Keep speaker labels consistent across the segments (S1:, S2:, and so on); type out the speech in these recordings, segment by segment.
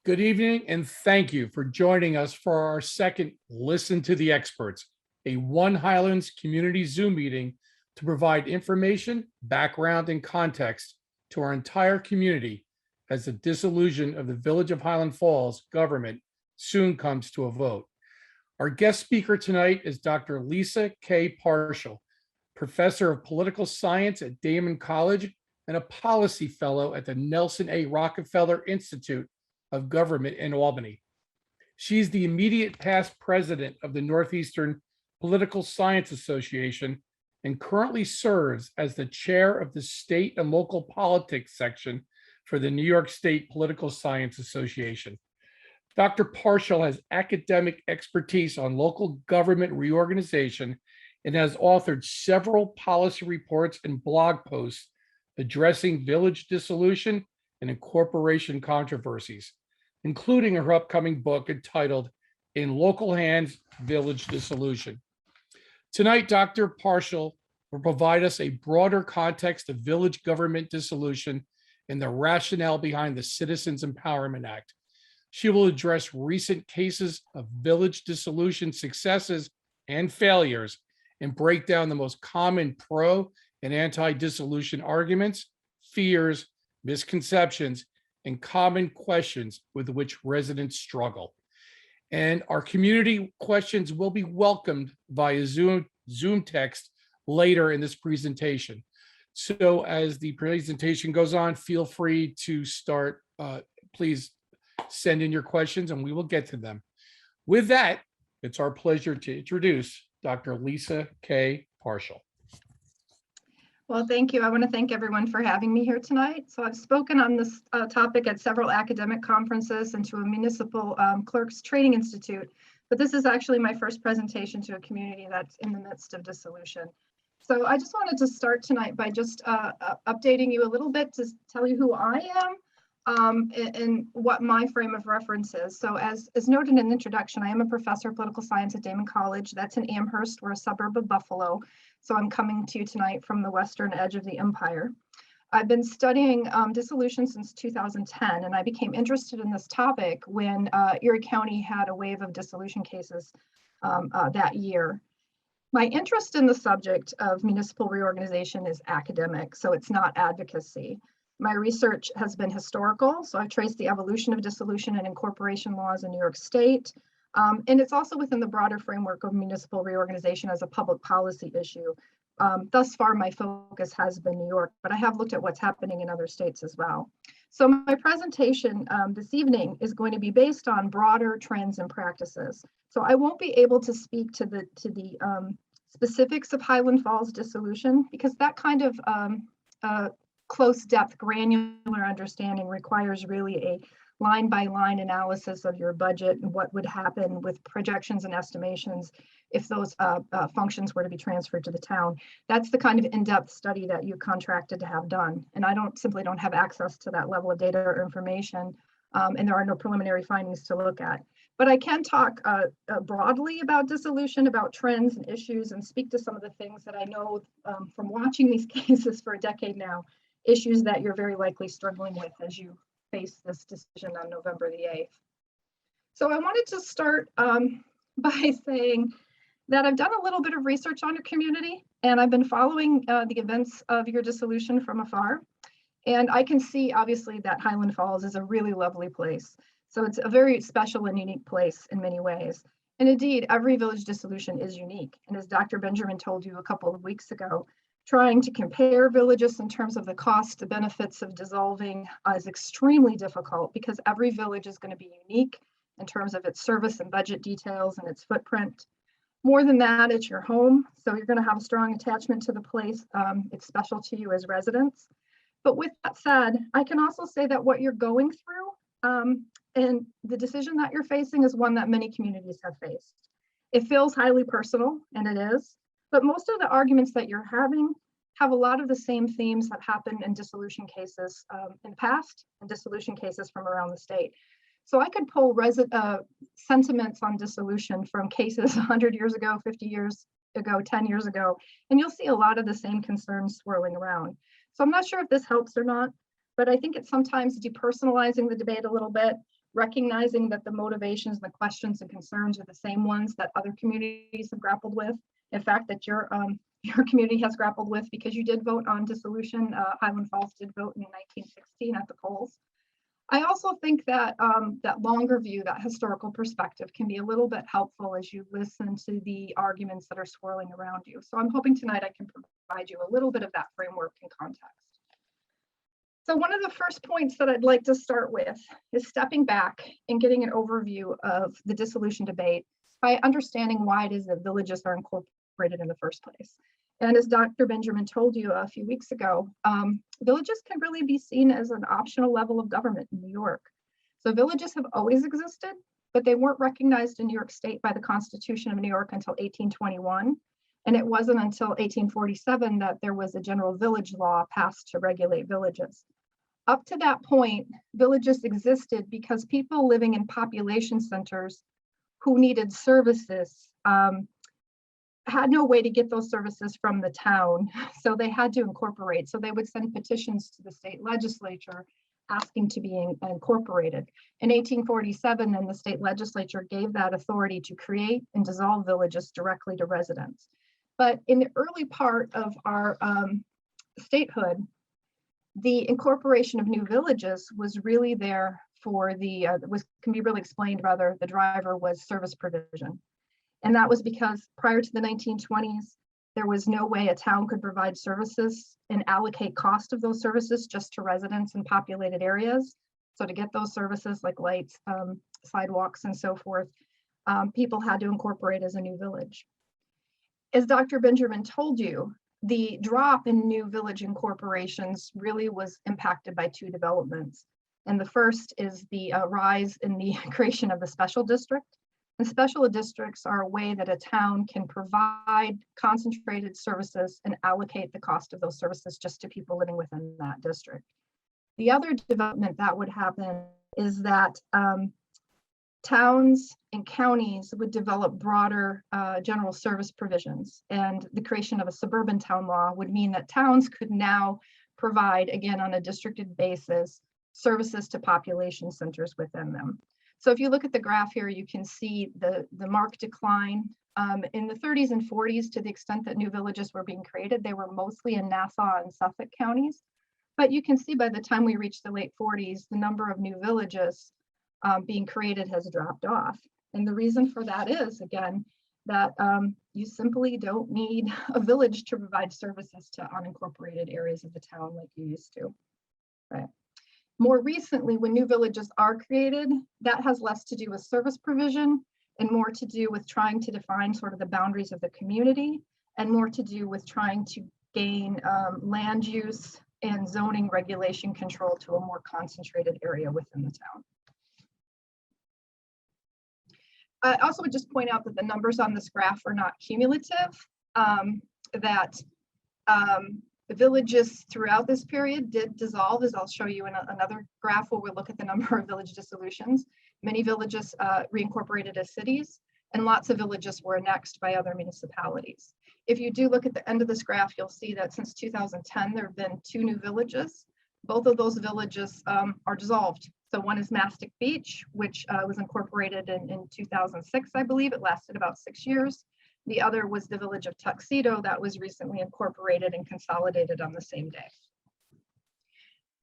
S1: Good evening, and thank you for joining us for our second Listen to the Experts, a OneHighlands community Zoom meeting to provide information, background, and context to our entire community as the dissolution of the Village of Highland Falls government soon comes to a vote. Our guest speaker tonight is Dr. Lisa K. Parshall, professor of political science at Damon College and a policy fellow at the Nelson A. Rockefeller Institute of Government in Albany. She's the immediate past president of the Northeastern Political Science Association and currently serves as the chair of the state and local politics section for the New York State Political Science Association. Dr. Parshall has academic expertise on local government reorganization and has authored several policy reports and blog posts addressing village dissolution and incorporation controversies, including her upcoming book entitled In Local Hands, Village Dissolution. Tonight, Dr. Parshall will provide us a broader context of village government dissolution and the rationale behind the Citizens Empowerment Act. She will address recent cases of village dissolution successes and failures and break down the most common pro and anti-dissolution arguments, fears, misconceptions, and common questions with which residents struggle. And our community questions will be welcomed via Zoom text later in this presentation. So as the presentation goes on, feel free to start, please send in your questions and we will get to them. With that, it's our pleasure to introduce Dr. Lisa K. Parshall.
S2: Well, thank you. I want to thank everyone for having me here tonight. So I've spoken on this topic at several academic conferences and to a municipal clerks training institute, but this is actually my first presentation to a community that's in the midst of dissolution. So I just wanted to start tonight by just updating you a little bit to tell you who I am and what my frame of reference is. So as noted in the introduction, I am a professor of political science at Damon College. That's in Amherst. We're a suburb of Buffalo. So I'm coming to you tonight from the western edge of the empire. I've been studying dissolution since 2010, and I became interested in this topic when Erie County had a wave of dissolution cases that year. My interest in the subject of municipal reorganization is academic, so it's not advocacy. My research has been historical, so I've traced the evolution of dissolution and incorporation laws in New York State. And it's also within the broader framework of municipal reorganization as a public policy issue. Thus far, my focus has been New York, but I have looked at what's happening in other states as well. So my presentation this evening is going to be based on broader trends and practices. So I won't be able to speak to the specifics of Highland Falls dissolution because that kind of close depth granular understanding requires really a line by line analysis of your budget and what would happen with projections and estimations if those functions were to be transferred to the town. That's the kind of in-depth study that you contracted to have done. And I simply don't have access to that level of data or information, and there are no preliminary findings to look at. But I can talk broadly about dissolution, about trends and issues, and speak to some of the things that I know from watching these cases for a decade now, issues that you're very likely struggling with as you face this decision on November the 8th. So I wanted to start by saying that I've done a little bit of research on your community, and I've been following the events of your dissolution from afar. And I can see, obviously, that Highland Falls is a really lovely place. So it's a very special and unique place in many ways. And indeed, every village dissolution is unique. And as Dr. Benjamin told you a couple of weeks ago, trying to compare villages in terms of the cost, the benefits of dissolving is extremely difficult because every village is going to be unique in terms of its service and budget details and its footprint. More than that, it's your home. So you're going to have a strong attachment to the place. It's special to you as residents. But with that said, I can also say that what you're going through and the decision that you're facing is one that many communities have faced. It feels highly personal, and it is. But most of the arguments that you're having have a lot of the same themes that happen in dissolution cases in the past and dissolution cases from around the state. So I could pull sentiments on dissolution from cases 100 years ago, 50 years ago, 10 years ago, and you'll see a lot of the same concerns swirling around. So I'm not sure if this helps or not, but I think it's sometimes depersonalizing the debate a little bit recognizing that the motivations, the questions and concerns are the same ones that other communities have grappled with. In fact, that your community has grappled with, because you did vote on dissolution. Highland Falls did vote in 1916 at the polls. I also think that that longer view, that historical perspective, can be a little bit helpful as you listen to the arguments that are swirling around you. So I'm hoping tonight I can provide you a little bit of that framework and context. So one of the first points that I'd like to start with is stepping back and getting an overview of the dissolution debate by understanding why it is that villages are incorporated in the first place. And as Dr. Benjamin told you a few weeks ago, villages can really be seen as an optional level of government in New York. So villages have always existed, but they weren't recognized in New York State by the Constitution of New York until 1821. And it wasn't until 1847 that there was a general village law passed to regulate villages. Up to that point, villages existed because people living in population centers who needed services had no way to get those services from the town, so they had to incorporate. So they would send petitions to the state legislature asking to be incorporated. In 1847, then the state legislature gave that authority to create and dissolve villages directly to residents. But in the early part of our statehood, the incorporation of new villages was really there for the, can be really explained rather, the driver was service provision. And that was because prior to the 1920s, there was no way a town could provide services and allocate cost of those services just to residents in populated areas. So to get those services like lights, sidewalks, and so forth, people had to incorporate as a new village. As Dr. Benjamin told you, the drop in new village incorporations really was impacted by two developments. And the first is the rise in the creation of the special district. And special districts are a way that a town can provide concentrated services and allocate the cost of those services just to people living within that district. The other development that would happen is that towns and counties would develop broader general service provisions, and the creation of a suburban town law would mean that towns could now provide, again on a districted basis, services to population centers within them. So if you look at the graph here, you can see the marked decline in the 30s and 40s. To the extent that new villages were being created, they were mostly in Nassau and Suffolk counties. But you can see by the time we reach the late 40s, the number of new villages being created has dropped off. And the reason for that is, again, that you simply don't need a village to provide services to unincorporated areas of the town like you used to, right? More recently, when new villages are created, that has less to do with service provision and more to do with trying to define sort of the boundaries of the community, and more to do with trying to gain land use and zoning regulation control to a more concentrated area within the town. I also would just point out that the numbers on this graph are not cumulative, the villages throughout this period did dissolve, as I'll show you in another graph where we'll look at the number of village dissolutions. Many villages reincorporated as cities, and lots of villages were annexed by other municipalities. If you do look at the end of this graph, you'll see that since 2010, there have been 2 new villages. Both of those villages are dissolved. So one is Mastic Beach, which was incorporated in 2006, I believe. It lasted about 6 years. The other was the village of Tuxedo that was recently incorporated and consolidated on the same day.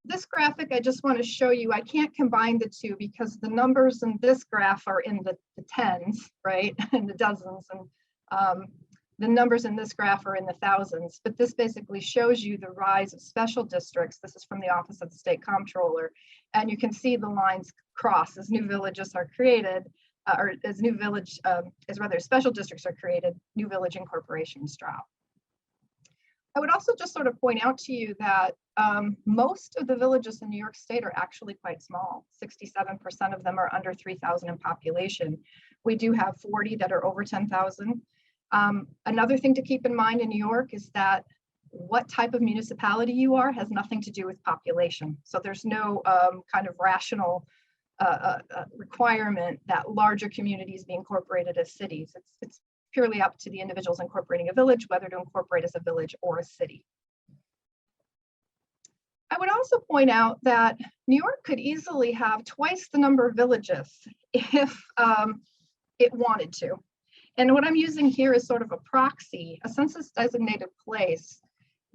S2: This graphic, I just want to show you, I can't combine the two because the numbers in this graph are in the tens, right, and the dozens, and the numbers in this graph are in the thousands, but this basically shows you the rise of special districts. This is from the Office of the State Comptroller, and you can see the lines cross as new villages are created, or as special districts are created, new village incorporations drop. I would also just sort of point out to you that most of the villages in New York State are actually quite small. 67% of them are under 3,000 in population. We do have 40 that are over 10,000. Another thing to keep in mind in New York is that what type of municipality you are has nothing to do with population. So there's no kind of rational requirement that larger communities be incorporated as cities. It's purely up to the individuals incorporating a village, whether to incorporate as a village or a city. I would also point out that New York could easily have twice the number of villages if it wanted to. And what I'm using here is sort of a proxy. A census designated place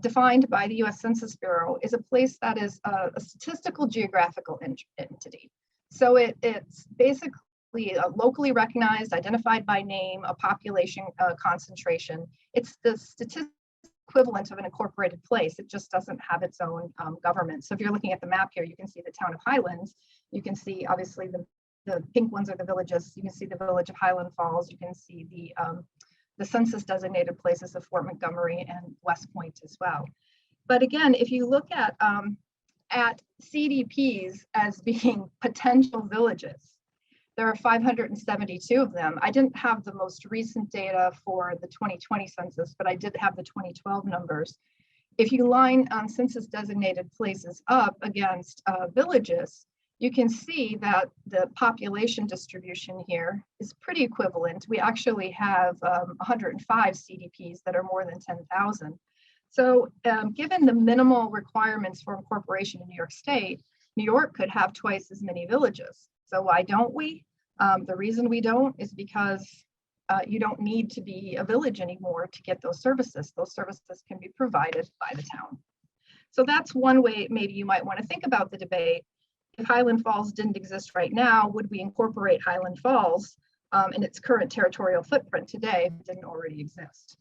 S2: defined by the US Census Bureau is a place that is a statistical geographical entity. So it's basically locally recognized, identified by name, a population concentration. It's the statistical equivalent of an incorporated place. It just doesn't have its own government. So if you're looking at the map here, you can see the town of Highlands. You can see obviously the pink ones are the villages. You can see the village of Highland Falls. You can see the census designated places of Fort Montgomery and West Point as well. But again, if you look at CDPs as being potential villages, there are 572 of them. I didn't have the most recent data for the 2020 census, but I did have the 2012 numbers. If you line census designated places up against villages, you can see that the population distribution here is pretty equivalent. We actually have 105 CDPs that are more than 10,000. So given the minimal requirements for incorporation in New York State, New York could have twice as many villages. So why don't we? The reason we don't is because you don't need to be a village anymore to get those services. Those services can be provided by the town. So that's one way maybe you might want to think about the debate. If Highland Falls didn't exist right now, would we incorporate Highland Falls in its current territorial footprint today if it didn't already exist?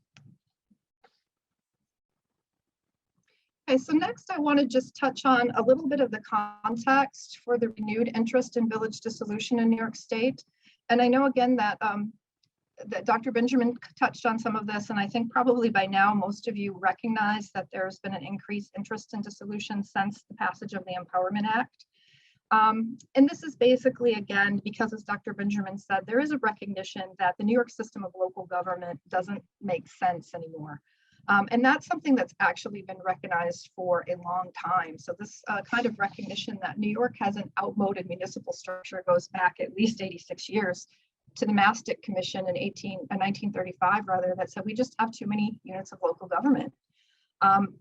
S2: Okay, so next I want to just touch on a little bit of the context for the renewed interest in village dissolution in New York State. And I know again that, that Dr. Benjamin touched on some of this, and I think probably by now most of you recognize that there's been an increased interest in dissolution since the passage of the Empowerment Act. And this is basically, again, because as Dr. Benjamin said, there is a recognition that the New York system of local government doesn't make sense anymore. And that's something that's actually been recognized for a long time. So this kind of recognition that New York has an outmoded municipal structure goes back at least 86 years to the Mastic Commission in 1935, rather, that said we just have too many units of local government.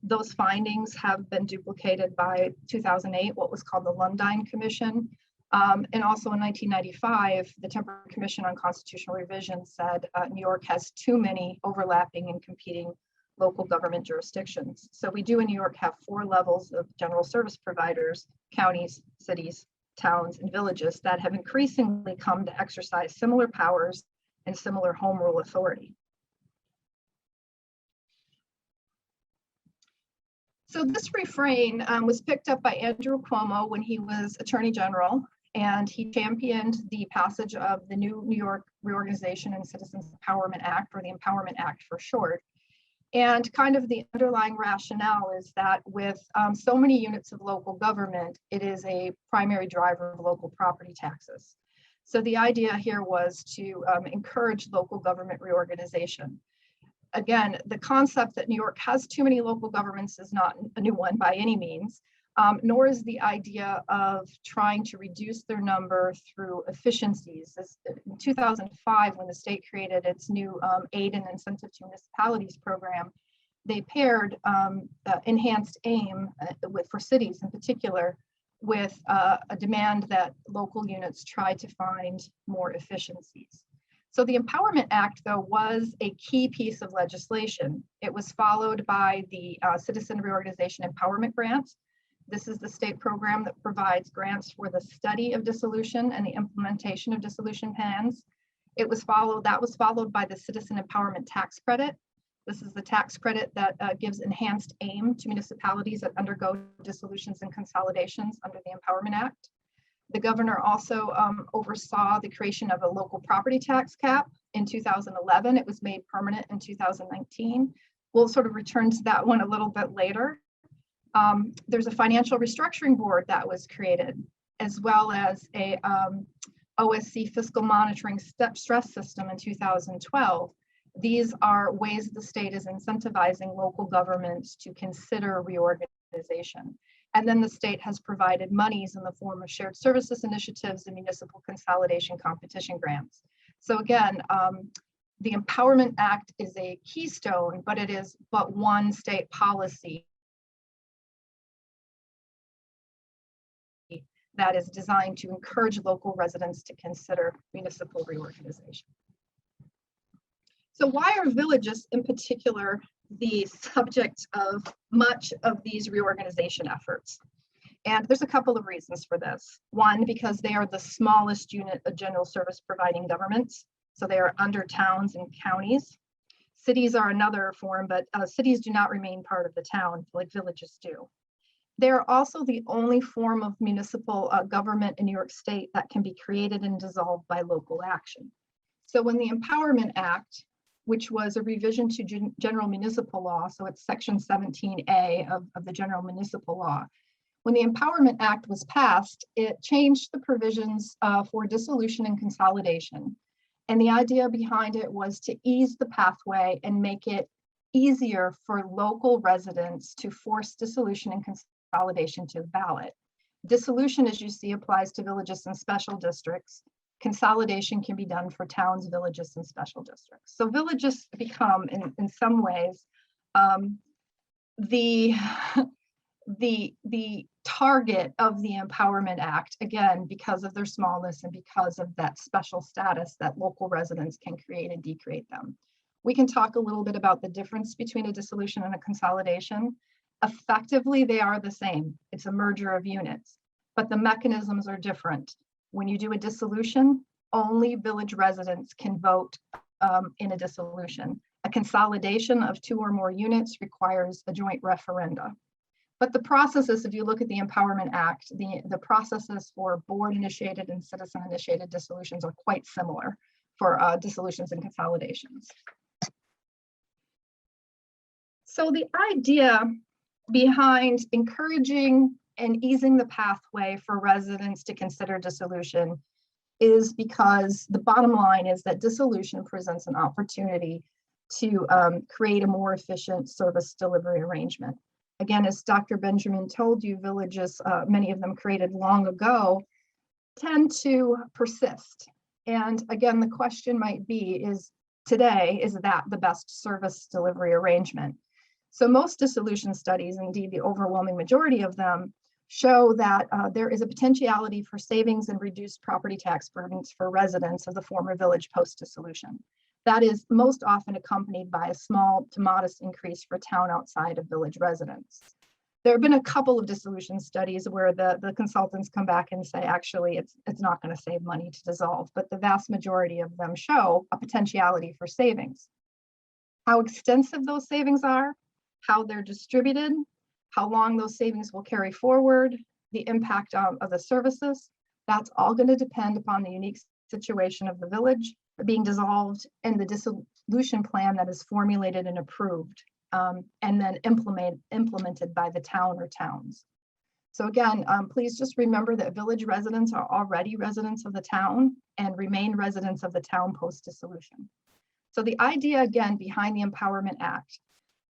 S2: Those findings have been duplicated by 2008, what was called the Lundine Commission. And also in 1995, the Temporary Commission on Constitutional Revision said New York has too many overlapping and competing local government jurisdictions. So we do in New York have 4 levels of general service providers: counties, cities, towns, and villages that have increasingly come to exercise similar powers and similar home rule authority. So this refrain was picked up by Andrew Cuomo when he was Attorney General, and he championed the passage of the new New York Reorganization and Citizens Empowerment Act, or the Empowerment Act for short. And kind of the underlying rationale is that with so many units of local government, it is a primary driver of local property taxes. So the idea here was to encourage local government reorganization. Again, the concept that New York has too many local governments is not a new one by any means, nor is the idea of trying to reduce their number through efficiencies. In 2005, when the state created its new aid and incentive to municipalities program, they paired enhanced aim for cities in particular with a demand that local units try to find more efficiencies. So the Empowerment Act, though, was a key piece of legislation. It was followed by the Citizen Reorganization Empowerment Grant. This is the state program that provides grants for the study of dissolution and the implementation of dissolution plans. That was followed by the Citizen Empowerment Tax Credit. This is the tax credit that gives enhanced aim to municipalities that undergo dissolutions and consolidations under the Empowerment Act. The governor also oversaw the creation of a local property tax cap in 2011. It was made permanent in 2019. We'll sort of return to that one a little bit later. There's a financial restructuring board that was created, as well as a OSC fiscal monitoring stress system in 2012. These are ways the state is incentivizing local governments to consider reorganization. And then the state has provided monies in the form of shared services initiatives and municipal consolidation competition grants. So again, the Empowerment Act is a keystone, but it is but one state policy that is designed to encourage local residents to consider municipal reorganization. So why are villages in particular the subject of much of these reorganization efforts? And there's a couple of reasons for this. One, because they are the smallest unit of general service providing governments. So they are under towns and counties. Cities are another form, but cities do not remain part of the town like villages do. They're also the only form of municipal government in New York State that can be created and dissolved by local action. So when the Empowerment Act, which was a revision to general municipal law, so it's section 17A of the general municipal law, when the Empowerment Act was passed, it changed the provisions for dissolution and consolidation. And the idea behind it was to ease the pathway and make it easier for local residents to force dissolution and consolidation to the ballot. Dissolution, as you see, applies to villages and special districts. Consolidation can be done for towns, villages, and special districts. So villages become, in some ways, the target of the Empowerment Act, again, because of their smallness and because of that special status that local residents can create and decreate them. We can talk a little bit about the difference between a dissolution and a consolidation. Effectively, they are the same. It's a merger of units, but the mechanisms are different. When you do a dissolution, only village residents can vote in a dissolution. A consolidation of 2 or more units requires a joint referenda. But the processes, if you look at the Empowerment Act, the processes for board-initiated and citizen-initiated dissolutions are quite similar for dissolutions and consolidations. So the idea behind encouraging and easing the pathway for residents to consider dissolution is because the bottom line is that dissolution presents an opportunity to create a more efficient service delivery arrangement. Again, as Dr. Benjamin told you, villages, many of them created long ago, tend to persist. And again, the question might be, is that the best service delivery arrangement? So most dissolution studies, indeed the overwhelming majority of them, show that there is a potentiality for savings and reduced property tax burdens for residents of the former village post-dissolution. That is most often accompanied by a small to modest increase for town outside of village residents. There have been a couple of dissolution studies where the consultants come back and say, actually, it's not going to save money to dissolve, but the vast majority of them show a potentiality for savings. How extensive those savings are, how they're distributed, how long those savings will carry forward, the impact of the services, that's all going to depend upon the unique situation of the village being dissolved and the dissolution plan that is formulated and approved and then implemented by the town or towns. So again, please just remember that village residents are already residents of the town and remain residents of the town post-dissolution. So the idea again behind the Empowerment Act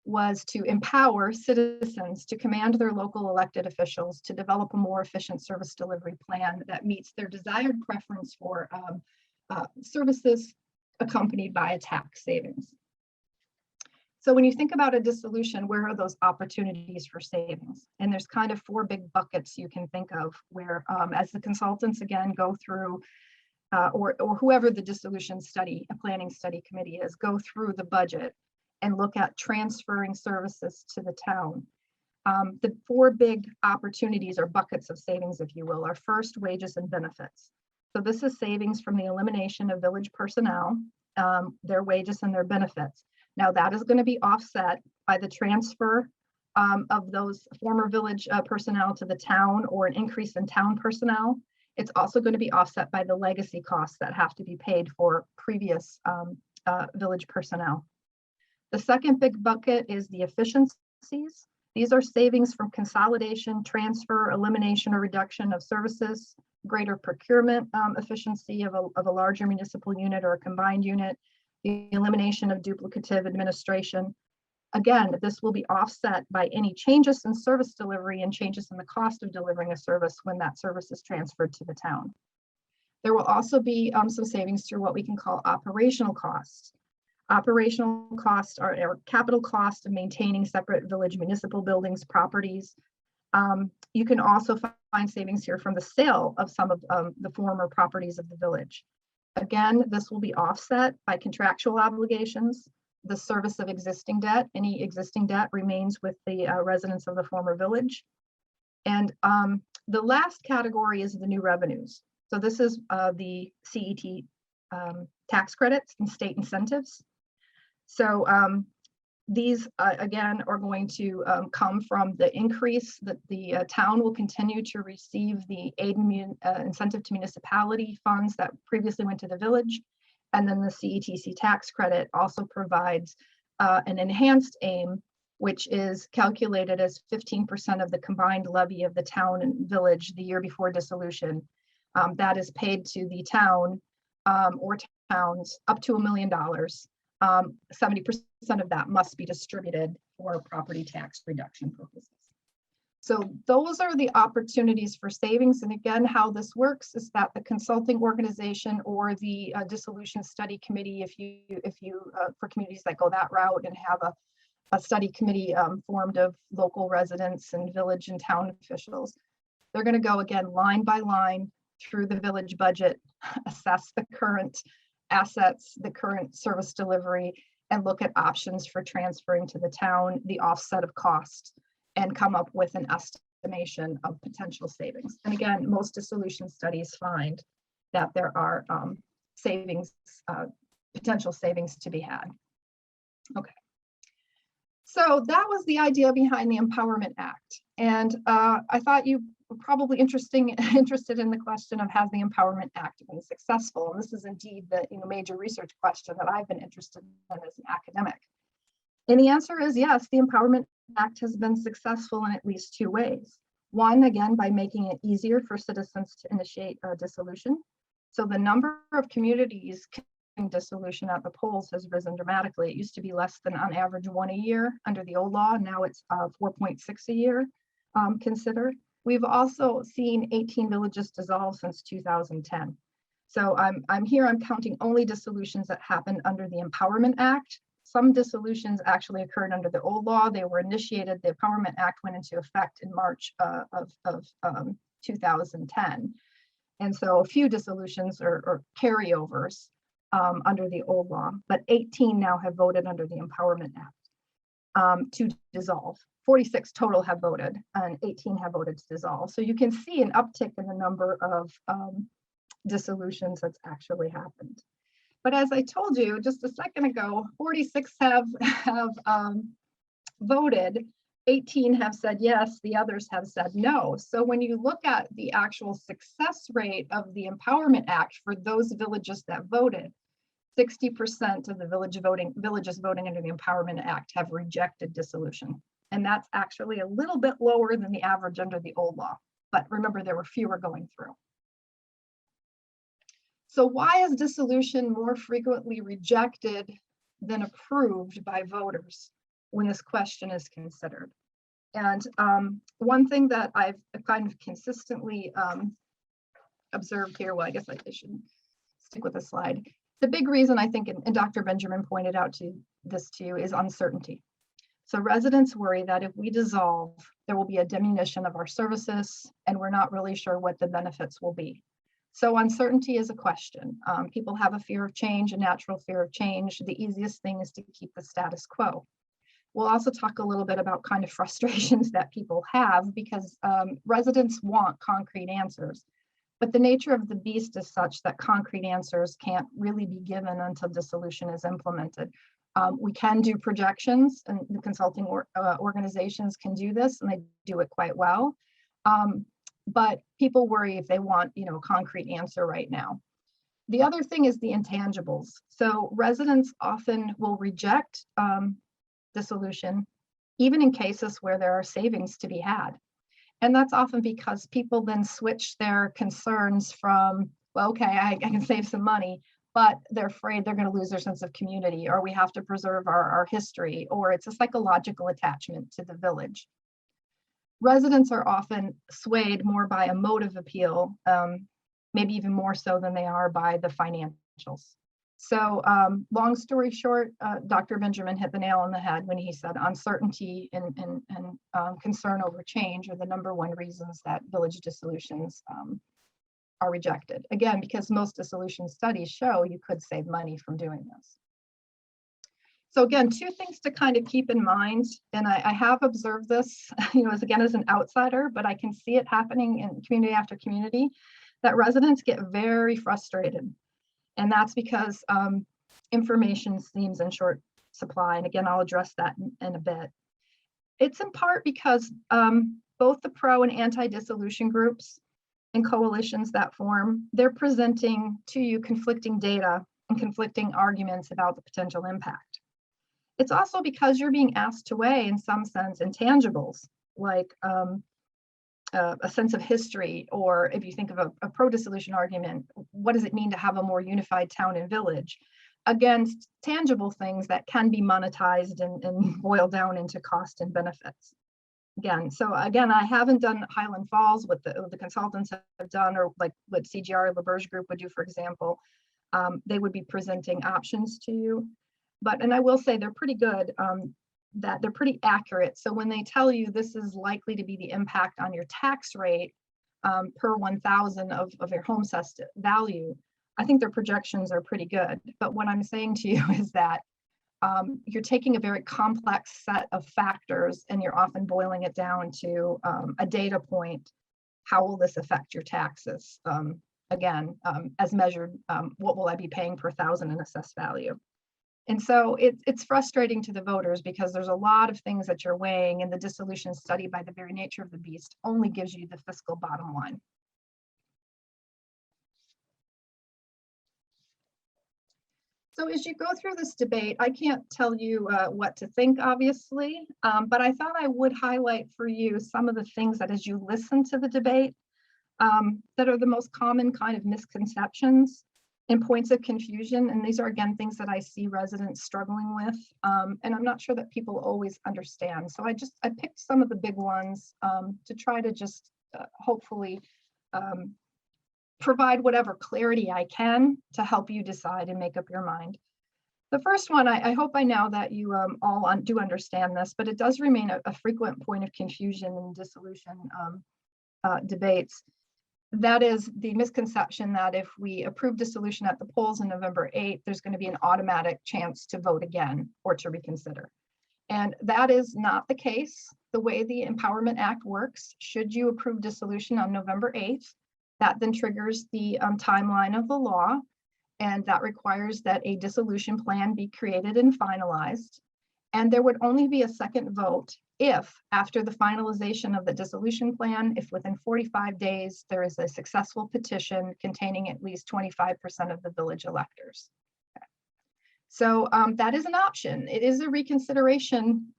S2: was to empower citizens to command their local elected officials to develop a more efficient service delivery plan that meets their desired preference for services accompanied by a tax savings. So when you think about a dissolution, where are those opportunities for savings? And there's kind of 4 big buckets you can think of where as the consultants again go through or whoever the dissolution study, a planning study committee is, go through the budget and look at transferring services to the town. The 4 big opportunities or buckets of savings, if you will, are first, wages and benefits. So this is savings from the elimination of village personnel, their wages and their benefits. Now that is going to be offset by the transfer of those former village personnel to the town or an increase in town personnel. It's also going to be offset by the legacy costs that have to be paid for previous village personnel. The second big bucket is the efficiencies. These are savings from consolidation, transfer, elimination, or reduction of services, greater procurement efficiency of a larger municipal unit or a combined unit, the elimination of duplicative administration. Again, this will be offset by any changes in service delivery and changes in the cost of delivering a service when that service is transferred to the town. There will also be some savings through what we can call operational costs. Operational costs are capital cost of maintaining separate village municipal buildings, properties, You can also find savings here from the sale of some of the former properties of the village. Again, this will be offset by contractual obligations, the service of existing debt. Any existing debt remains with the residents of the former village. And the last category is the new revenues. So this is the CET tax credits and state incentives. So these, again, are going to come from the increase that the town will continue to receive the aid and incentive to municipality funds that previously went to the village. And then the CETC tax credit also provides an enhanced aim, which is calculated as 15% of the combined levy of the town and village the year before dissolution. That is paid to the town or towns up to $1 million. 70% of that must be distributed for property tax reduction purposes. So those are the opportunities for savings. And again, how this works is that the consulting organization or the dissolution study committee, if you for communities that go that route and have a study committee formed of local residents and village and town officials, they're going to go again line by line through the village budget, assess the current assets, the current service delivery, and look at options for transferring to the town the offset of cost and come up with an estimation of potential savings. And again, most dissolution studies find that there are savings, potential savings to be had. Okay. So that was the idea behind the Empowerment Act. And I thought you were probably interested in the question of, has the Empowerment Act been successful? And this is indeed the major research question that I've been interested in as an academic. And the answer is yes, the Empowerment Act has been successful in at least two ways. One, again, by making it easier for citizens to initiate a dissolution. So the number of communities dissolution at the polls has risen dramatically. It used to be less than on average 1 a year under the old law. Now it's 4.6 a year considered. We've also seen 18 villages dissolve since 2010. So I'm counting only dissolutions that happened under the Empowerment Act. Some dissolutions actually occurred under the old law. They were initiated. The Empowerment Act went into effect in March of 2010. And so a few dissolutions or carryovers under the old law, but 18 now have voted under the Empowerment Act to dissolve. 46 total have voted and 18 have voted to dissolve. So you can see an uptick in the number of dissolutions that's actually happened. But as I told you just a second ago, 46 have voted, 18 have said yes, the others have said no. So when you look at the actual success rate of the Empowerment Act for those villages that voted, 60% of the villages voting under the Empowerment Act have rejected dissolution. And that's actually a little bit lower than the average under the old law. But remember, there were fewer going through. So why is dissolution more frequently rejected than approved by voters when this question is considered? And one thing that I've kind of consistently observed here, well, I guess I should stick with the slide. The big reason I think, and Dr. Benjamin pointed out to this to you, is uncertainty. So residents worry that if we dissolve, there will be a diminution of our services and we're not really sure what the benefits will be. So uncertainty is a question. People have a fear of change, a natural fear of change. The easiest thing is to keep the status quo. We'll also talk a little bit about kind of frustrations that people have because residents want concrete answers. But the nature of the beast is such that concrete answers can't really be given until dissolution is implemented. We can do projections, and the consulting organizations can do this, and they do it quite well. But people worry if they want, a concrete answer right now. The other thing is the intangibles. So residents often will reject dissolution, even in cases where there are savings to be had. And that's often because people then switch their concerns from, well, okay, I can save some money, but they're afraid they're going to lose their sense of community, or we have to preserve our history, or it's a psychological attachment to the village. Residents are often swayed more by a motive appeal, maybe even more so than they are by the financials. So long story short, Dr. Benjamin hit the nail on the head when he said uncertainty and concern over change are the #1 reasons that village dissolutions are rejected. Again, because most dissolution studies show you could save money from doing this. So again, 2 things to kind of keep in mind, and I have observed this, as an outsider, but I can see it happening in community after community, that residents get very frustrated. And that's because information seems in short supply. And again, I'll address that in a bit. It's in part because both the pro and anti-dissolution groups and coalitions that form, they're presenting to you conflicting data and conflicting arguments about the potential impact. It's also because you're being asked to weigh, in some sense, intangibles, like a sense of history, or if you think of a pro-dissolution argument, what does it mean to have a more unified town and village, against tangible things that can be monetized and boil down into cost and benefits. Again, I haven't done Highland Falls, what the consultants have done, or like what CGR LaBerge Group would do, for example. They would be presenting options to you. And I will say they're pretty good, that they're pretty accurate. So when they tell you this is likely to be the impact on your tax rate per 1,000 of your home assessed value, I think their projections are pretty good. But what I'm saying to you is that you're taking a very complex set of factors and you're often boiling it down to a data point. How will this affect your taxes? As measured, what will I be paying per 1,000 in assessed value? And so it's frustrating to the voters because there's a lot of things that you're weighing, and the dissolution study, by the very nature of the beast, only gives you the fiscal bottom line. So as you go through this debate, I can't tell you what to think, obviously, but I thought I would highlight for you some of the things that, as you listen to the debate, that are the most common kind of misconceptions and points of confusion. And these are, again, things that I see residents struggling with. And I'm not sure that people always understand. So I picked some of the big ones to try to just hopefully provide whatever clarity I can to help you decide and make up your mind. The first one, I hope by now that you all do understand this, but it does remain a frequent point of confusion in dissolution debates. That is the misconception that if we approve dissolution at the polls on November 8th, there's going to be an automatic chance to vote again or to reconsider. And that is not the case. The way the Empowerment Act works, should you approve dissolution on November 8th, that then triggers the timeline of the law, and that requires that a dissolution plan be created and finalized. And there would only be a second vote if, after the finalization of the dissolution plan, if within 45 days there is a successful petition containing at least 25% of the village electors. Okay. So that is an option. It is a reconsideration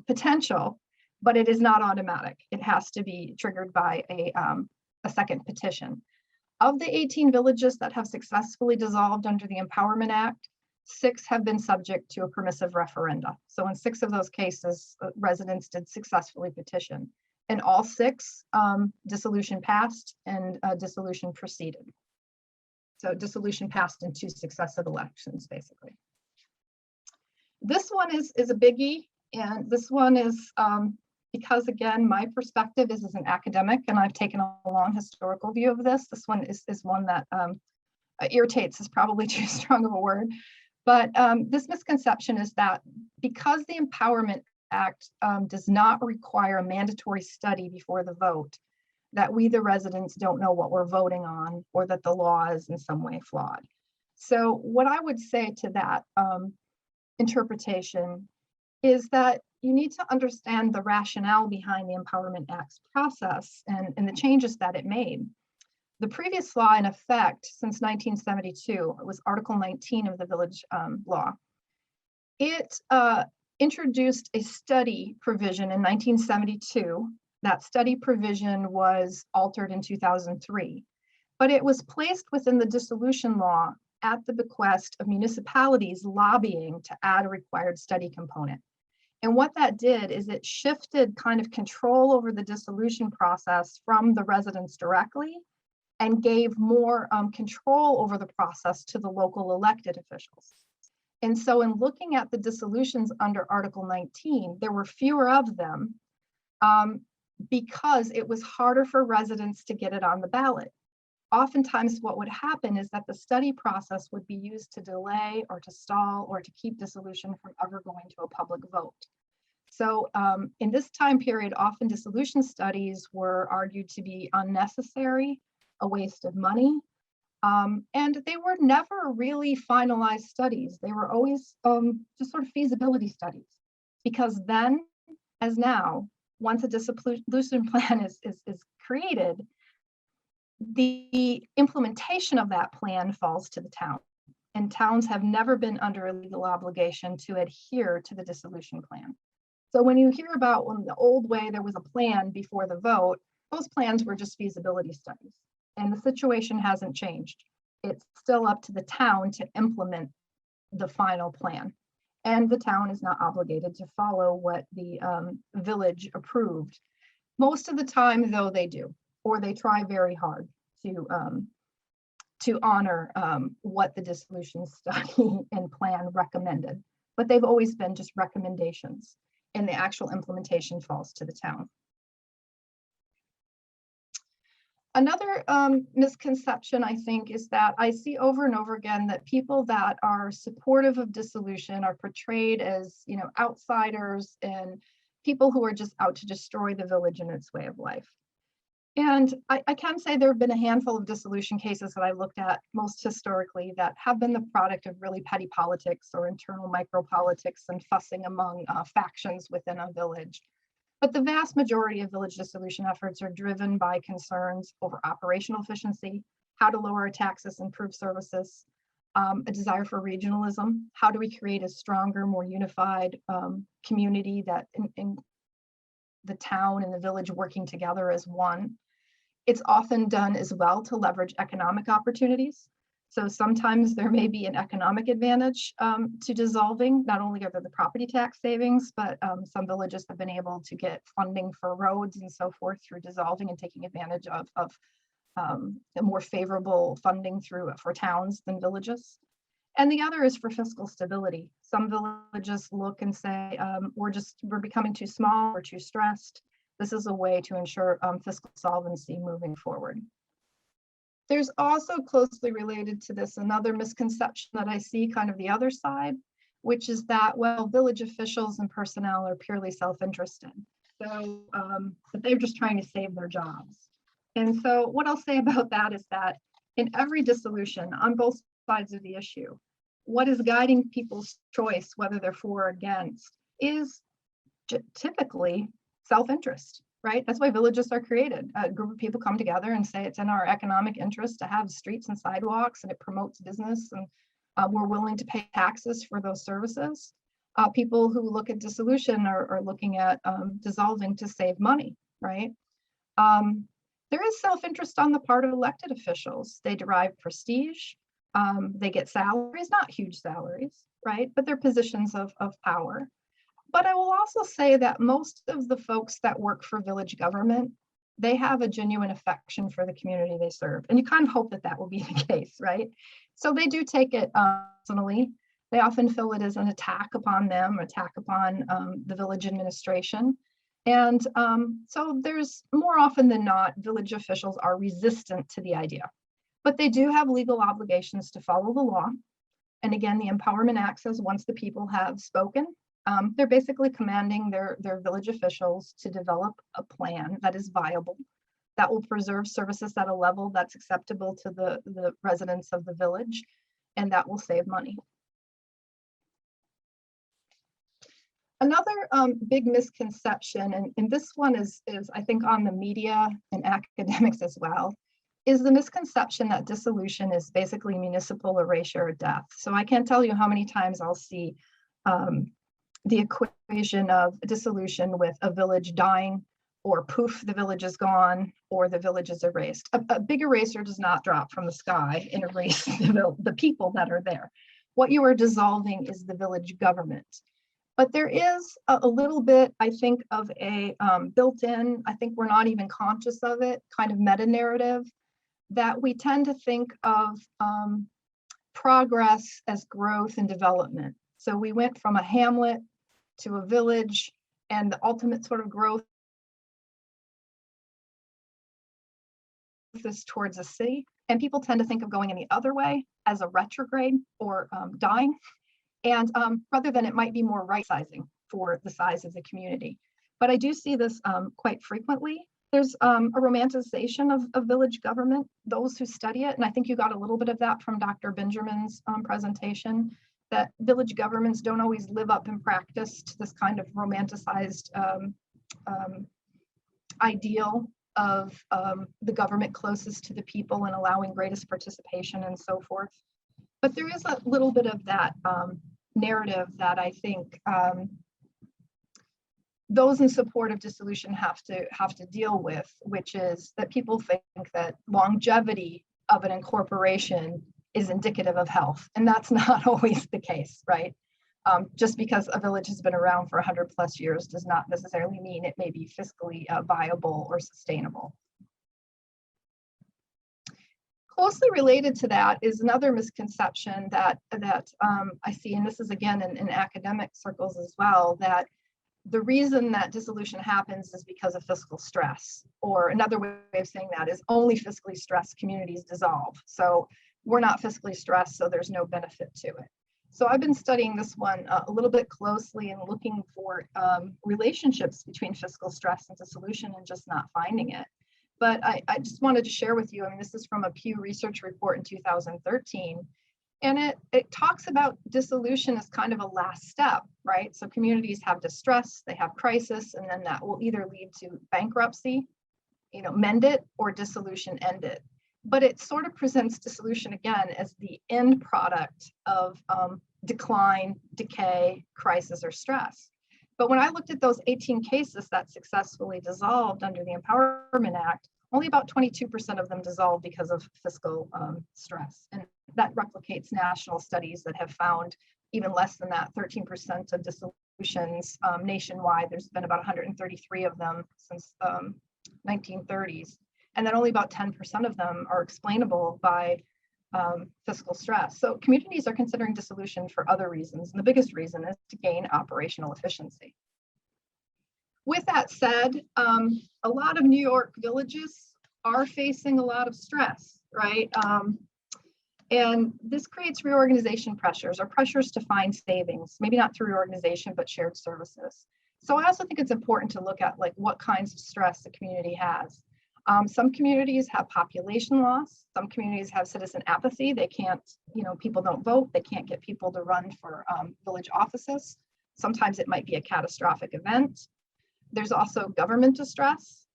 S2: potential, but it is not automatic. It has to be triggered by a second petition. Of the 18 villages that have successfully dissolved under the Empowerment Act, 6 have been subject to a permissive referenda. So in 6 of those cases, residents did successfully petition. In all 6, dissolution passed and dissolution proceeded. So dissolution passed in 2 successive elections, basically. This one is a biggie, and this one is because, again, my perspective is as an academic, and I've taken a long historical view of this. This one is one that irritates is probably too strong of a word. But this misconception is that because the Empowerment Act does not require a mandatory study before the vote, that we, the residents, don't know what we're voting on, or that the law is in some way flawed. So what I would say to that interpretation is that you need to understand the rationale behind the Empowerment Act's process and the changes that it made. The previous law in effect since 1972, it was Article 19 of the Village Law. It introduced a study provision in 1972. That study provision was altered in 2003, but it was placed within the dissolution law at the bequest of municipalities lobbying to add a required study component. And what that did is it shifted kind of control over the dissolution process from the residents directly and gave more control over the process to the local elected officials. And so in looking at the dissolutions under Article 19, there were fewer of them because it was harder for residents to get it on the ballot. Oftentimes what would happen is that the study process would be used to delay or to stall or to keep dissolution from ever going to a public vote. So in this time period, often dissolution studies were argued to be unnecessary, a waste of money, and they were never really finalized studies. They were always just sort of feasibility studies, because then, as now, once a dissolution plan is created, the implementation of that plan falls to the town. And towns have never been under a legal obligation to adhere to the dissolution plan. So when you hear about when the old way there was a plan before the vote, those plans were just feasibility studies. And the situation hasn't changed. It's still up to the town to implement the final plan. And the town is not obligated to follow what the village approved. Most of the time, though, they do, or they try very hard to honor what the dissolution study and plan recommended. But they've always been just recommendations, and the actual implementation falls to the town. Another misconception, I think, is that I see over and over again that people that are supportive of dissolution are portrayed as, you know, outsiders and people who are just out to destroy the village and its way of life. And I can say there have been a handful of dissolution cases that I looked at most historically that have been the product of really petty politics or internal micropolitics and fussing among factions within a village. But the vast majority of village dissolution efforts are driven by concerns over operational efficiency, how to lower our taxes, improve services, a desire for regionalism. How do we create a stronger, more unified community that in the town and the village working together as one? It's often done as well to leverage economic opportunities. So sometimes there may be an economic advantage to dissolving. Not only are there the property tax savings, but some villages have been able to get funding for roads and so forth through dissolving and taking advantage of a more favorable funding for towns than villages. And the other is for fiscal stability. Some villages look and say, we're becoming too small or too stressed. This is a way to ensure fiscal solvency moving forward. There's also closely related to this another misconception that I see, kind of the other side, which is that, well, village officials and personnel are purely self-interested. So that they're just trying to save their jobs. And so what I'll say about that is that in every dissolution on both sides of the issue, what is guiding people's choice, whether they're for or against, is typically self-interest. Right? That's why villages are created. A group of people come together and say it's in our economic interest to have streets and sidewalks, and it promotes business, and we're willing to pay taxes for those services. People who look at dissolution are looking at dissolving to save money, right? There is self-interest on the part of elected officials. They derive prestige. They get salaries, not huge salaries, right? But they're positions of power. But I will also say that most of the folks that work for village government, they have a genuine affection for the community they serve. And you kind of hope that that will be the case, right? So they do take it personally. They often feel it as an attack upon them, attack upon the village administration. And so there's more often than not, village officials are resistant to the idea. But they do have legal obligations to follow the law. And again, the Empowerment Act says once the people have spoken, they're basically commanding their village officials to develop a plan that is viable, that will preserve services at a level that's acceptable to the residents of the village, and that will save money. Another big misconception, and this one is I think on the media and academics as well, is the misconception that dissolution is basically municipal erasure or death. So I can't tell you how many times I'll see the equation of dissolution with a village dying, or poof, the village is gone, or the village is erased. A big eraser does not drop from the sky and erase the people that are there. What you are dissolving is the village government. But there is a little bit, I think, of a built-in, I think we're not even conscious of it, kind of meta-narrative that we tend to think of progress as growth and development. So we went from a hamlet to a village, and the ultimate sort of growth is towards a city. And people tend to think of going in the other way as a retrograde or dying. And rather than it might be more right sizing for the size of the community. But I do see this quite frequently. There's a romanticization of village government, those who study it. And I think you got a little bit of that from Dr. Benjamin's presentation, that village governments don't always live up in practice to this kind of romanticized ideal of the government closest to the people and allowing greatest participation and so forth. But there is a little bit of that narrative that I think those in support of dissolution have to deal with, which is that people think that longevity of an incorporation is indicative of health, and that's not always the case, right? Just because a village has been around for 100+ years does not necessarily mean it may be fiscally viable or sustainable. Closely related to that is another misconception that I see, and this is again in academic circles as well, that the reason that dissolution happens is because of fiscal stress, or another way of saying that is only fiscally stressed communities dissolve. So we're not fiscally stressed, so there's no benefit to it. So I've been studying this one a little bit closely and looking for relationships between fiscal stress and dissolution and just not finding it. But I just wanted to share with you, I mean, this is from a Pew Research report in 2013, and it talks about dissolution as kind of a last step, right? So communities have distress, they have crisis, and then that will either lead to bankruptcy, mend it, or dissolution, end it. But it sort of presents dissolution again as the end product of decline, decay, crisis, or stress. But when I looked at those 18 cases that successfully dissolved under the Empowerment Act, only about 22% of them dissolved because of fiscal stress. And that replicates national studies that have found even less than that, 13% of dissolutions nationwide. There's been about 133 of them since 1930s. And then only about 10% of them are explainable by fiscal stress. So communities are considering dissolution for other reasons. And the biggest reason is to gain operational efficiency. With that said, a lot of New York villages are facing a lot of stress, right? And this creates reorganization pressures, or pressures to find savings, maybe not through reorganization, but shared services. So I also think it's important to look at like what kinds of stress the community has. Some communities have population loss. Some communities have citizen apathy. They can't, people don't vote. They can't get people to run for village offices. Sometimes it might be a catastrophic event. There's also government distress,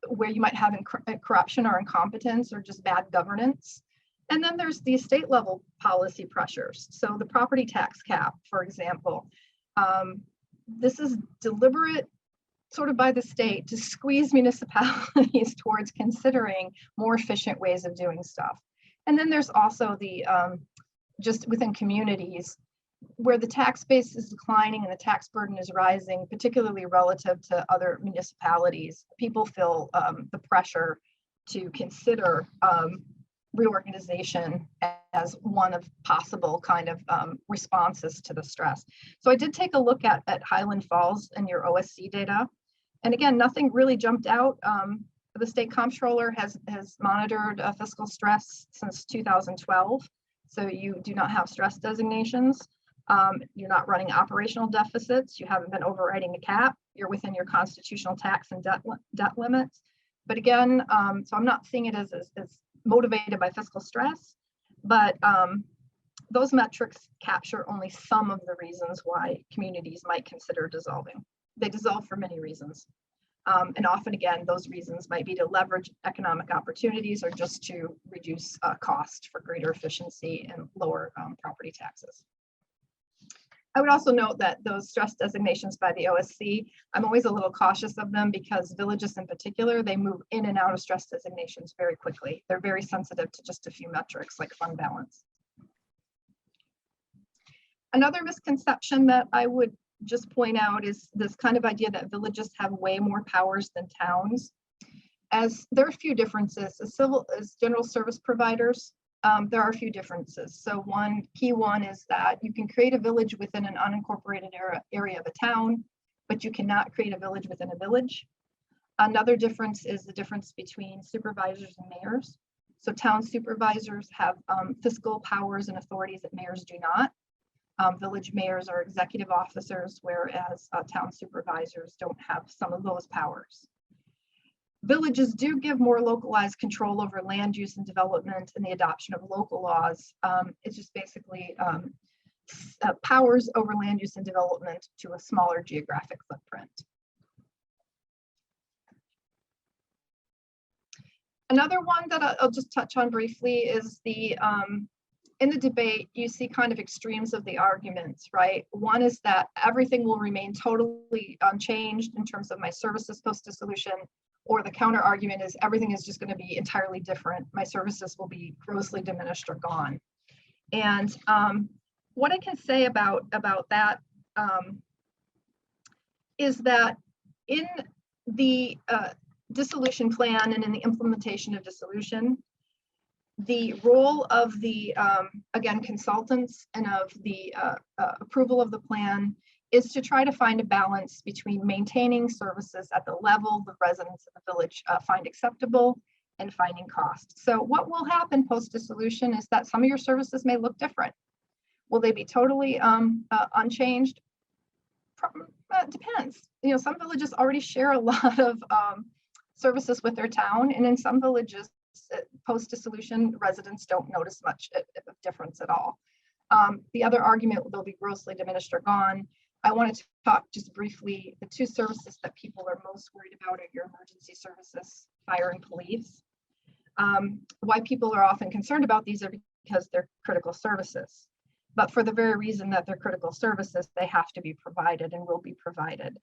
S2: where you might have corruption or incompetence or just bad governance. And then there's the state level policy pressures. So the property tax cap, for example, this is deliberate sort of by the state to squeeze municipalities towards considering more efficient ways of doing stuff. And then there's also the, just within communities, where the tax base is declining and the tax burden is rising, particularly relative to other municipalities. People feel the pressure to consider reorganization as one of possible kind of responses to the stress. So I did take a look at Highland Falls and your OSC data. And again, nothing really jumped out. The state comptroller has monitored fiscal stress since 2012. So you do not have stress designations. You're not running operational deficits. You haven't been overriding a cap. You're within your constitutional tax and debt limits. But again, so I'm not seeing it as motivated by fiscal stress, but those metrics capture only some of the reasons why communities might consider dissolving. They dissolve for many reasons. And often, again, those reasons might be to leverage economic opportunities or just to reduce cost for greater efficiency and lower property taxes. I would also note that those stress designations by the OSC, I'm always a little cautious of them because villages in particular, they move in and out of stress designations very quickly. They're very sensitive to just a few metrics like fund balance. Another misconception that I would just point out is this kind of idea that villages have way more powers than towns. As there are a few differences, as general service providers, there are a few differences. So one key one is that you can create a village within an unincorporated area of a town, but you cannot create a village within a village. Another difference is the difference between supervisors and mayors. So town supervisors have fiscal powers and authorities that mayors do not. Village mayors are executive officers, whereas town supervisors don't have some of those powers. Villages do give more localized control over land use and development and the adoption of local laws. It's just basically powers over land use and development to a smaller geographic footprint. Another one that I'll just touch on briefly is the, in the debate, you see kind of extremes of the arguments, right? One is that everything will remain totally unchanged in terms of my services post-dissolution, or the counter argument is everything is just going to be entirely different. My services will be grossly diminished or gone. And what I can say about that is that in the dissolution plan and in the implementation of dissolution, the role of the, again, consultants and of the approval of the plan is to try to find a balance between maintaining services at the level the residents of the village find acceptable and finding cost. So what will happen post-dissolution is that some of your services may look different. Will they be totally unchanged? It depends. You know, some villages already share a lot of services with their town, and in some villages, post-dissolution, residents don't notice much of difference at all. The other argument, they'll be grossly diminished or gone. I wanted to talk just briefly, the two services that people are most worried about are your emergency services, fire and police. Why people are often concerned about these are because they're critical services. But for the very reason that they're critical services, they have to be provided and will be provided.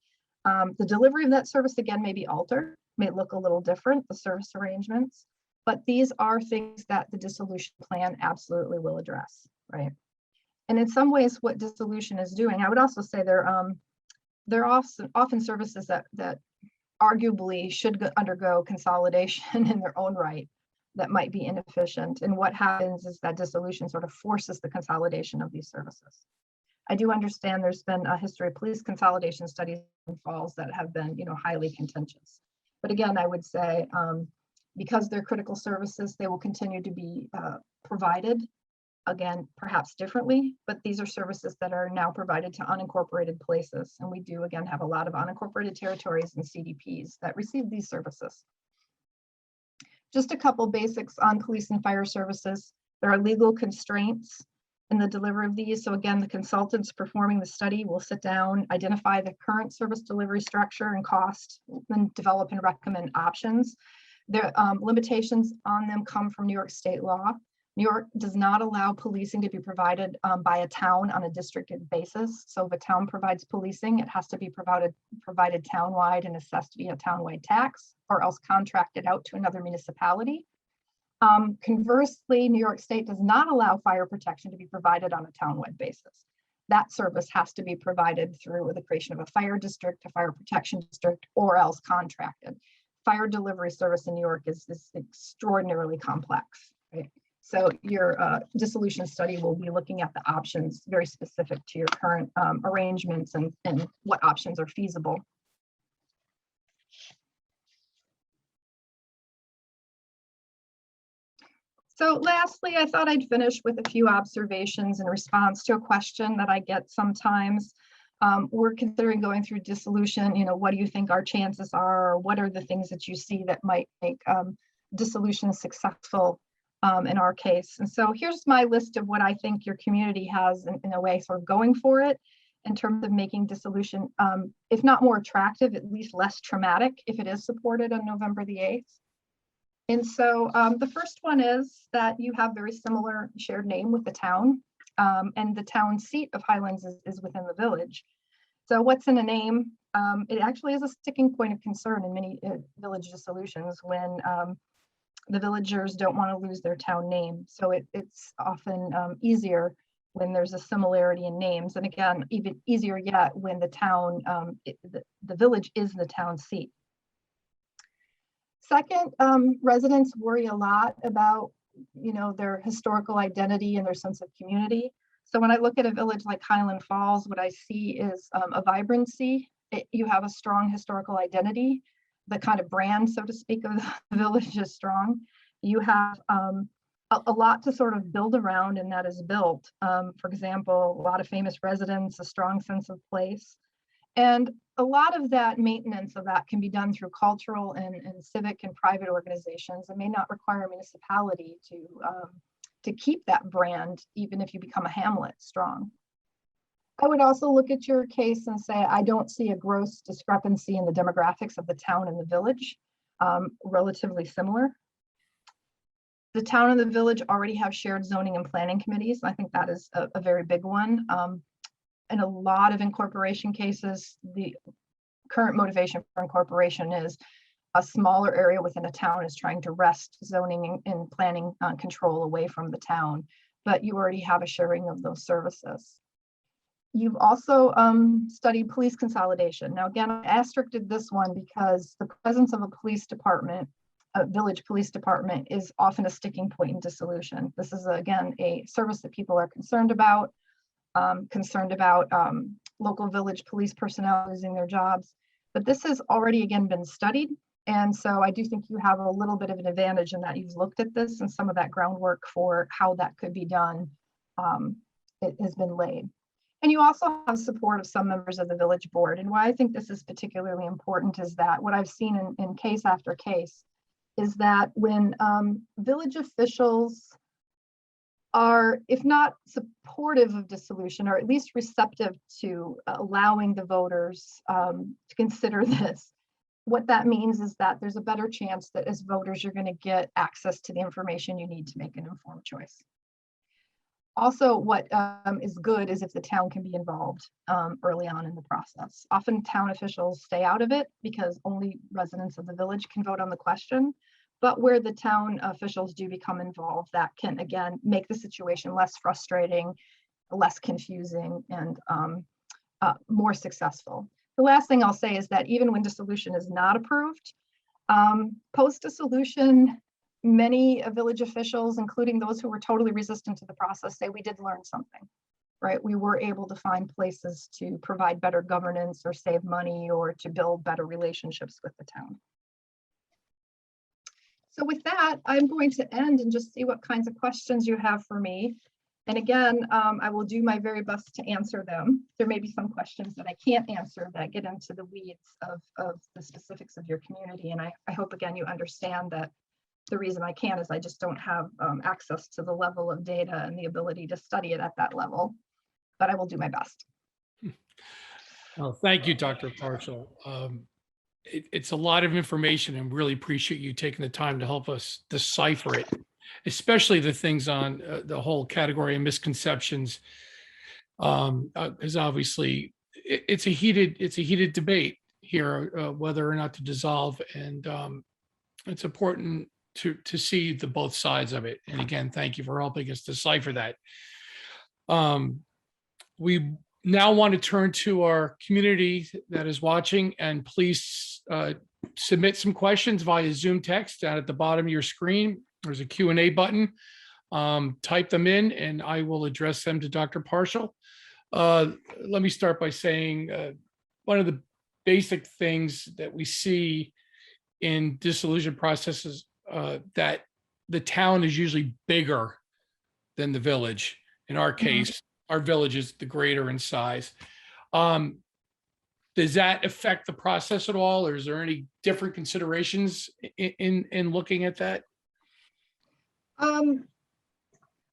S2: The delivery of that service, again, may be altered, may look a little different, the service arrangements, but these are things that the dissolution plan absolutely will address, right? And in some ways, what dissolution is doing, I would also say they're often services that arguably should undergo consolidation in their own right that might be inefficient. And what happens is that dissolution sort of forces the consolidation of these services. I do understand there's been a history of police consolidation studies in Falls that have been, you know, highly contentious. But again, I would say because they're critical services, they will continue to be provided, again, perhaps differently, but these are services that are now provided to unincorporated places. And we do, again, have a lot of unincorporated territories and CDPs that receive these services. Just a couple basics on police and fire services. There are legal constraints in the delivery of these. So again, the consultants performing the study will sit down, identify the current service delivery structure and cost, then develop and recommend options. The limitations on them come from New York state law. New York does not allow policing to be provided by a town on a districted basis. So if a town provides policing, it has to be provided townwide and assessed via townwide tax, or else contracted out to another municipality. Conversely, New York State does not allow fire protection to be provided on a townwide basis. That service has to be provided through the creation of a fire district, a fire protection district, or else contracted. Fire delivery service in New York is extraordinarily complex, right? So your dissolution study will be looking at the options very specific to your current arrangements and what options are feasible. So lastly, I thought I'd finish with a few observations in response to a question that I get sometimes. We're considering going through dissolution. You know, what do you think our chances are? Or what are the things that you see that might make dissolution successful in our case? And so here's my list of what I think your community has in a way sort of going for it in terms of making dissolution, if not more attractive, at least less traumatic if it is supported on November the 8th. And so the first one is that you have very similar shared name with the town, and the town seat of Highlands is within the village. So what's in a name? It actually is a sticking point of concern in many village dissolutions when the villagers don't want to lose their town name. So it's often easier when there's a similarity in names. And again, even easier yet when the town, the village is the town seat. Second, residents worry a lot about, their historical identity and their sense of community. So when I look at a village like Highland Falls, what I see is a vibrancy. You have a strong historical identity. The kind of brand, so to speak, of the village is strong. You have a lot to sort of build around, and that is built. For example, a lot of famous residents, a strong sense of place. And a lot of that maintenance of that can be done through cultural and civic and private organizations. It may not require a municipality to keep that brand, even if you become a hamlet strong. I would also look at your case and say, I don't see a gross discrepancy in the demographics of the town and the village, relatively similar. The town and the village already have shared zoning and planning committees. I think that is a very big one. In a lot of incorporation cases, the current motivation for incorporation is a smaller area within a town is trying to wrest zoning and planning control away from the town, but you already have a sharing of those services. You've also studied police consolidation. Now, again, I asteriskeded this one because the presence of a police department, a village police department, is often a sticking point in dissolution. This is, again, a service that people are concerned about local village police personnel losing their jobs. But this has already, again, been studied. And so I do think you have a little bit of an advantage in that you've looked at this, and some of that groundwork for how that could be done, it has been laid. And you also have support of some members of the village board. And why I think this is particularly important is that what I've seen in case after case is that when village officials are, if not supportive of dissolution, or at least receptive to allowing the voters to consider this, what that means is that there's a better chance that as voters, you're going to get access to the information you need to make an informed choice. Also, what is good is if the town can be involved early on in the process. Often town officials stay out of it because only residents of the village can vote on the question. But where the town officials do become involved, that can, again, make the situation less frustrating, less confusing, and more successful. The last thing I'll say is that even when dissolution is not approved, post-dissolution, many village officials, including those who were totally resistant to the process, say we did learn something, right? We were able to find places to provide better governance or save money or to build better relationships with the town. So with that, I'm going to end and just see what kinds of questions you have for me. And again, I will do my very best to answer them. There may be some questions that I can't answer that get into the weeds of the specifics of your community. And I hope, again, you understand that the reason I can't is I just don't have access to the level of data and the ability to study it at that level, but I will do my best.
S1: Well, thank you, Dr. Parshall. It's a lot of information, and really appreciate you taking the time to help us decipher it, especially the things on the whole category of misconceptions. Because obviously it's a heated debate here, whether or not to dissolve, and it's important to see the both sides of it. And again, thank you for helping us decipher that. We now want to turn to our community that is watching, and please submit some questions via Zoom text. Down at the bottom of your screen, there's a Q&A button. Type them in and I will address them to Dr. Parshall. Let me start by saying one of the basic things that we see in dissolution processes, that the town is usually bigger than the village. In our case, our village is the greater in size. Does that affect the process at all, or is there any different considerations in looking at that?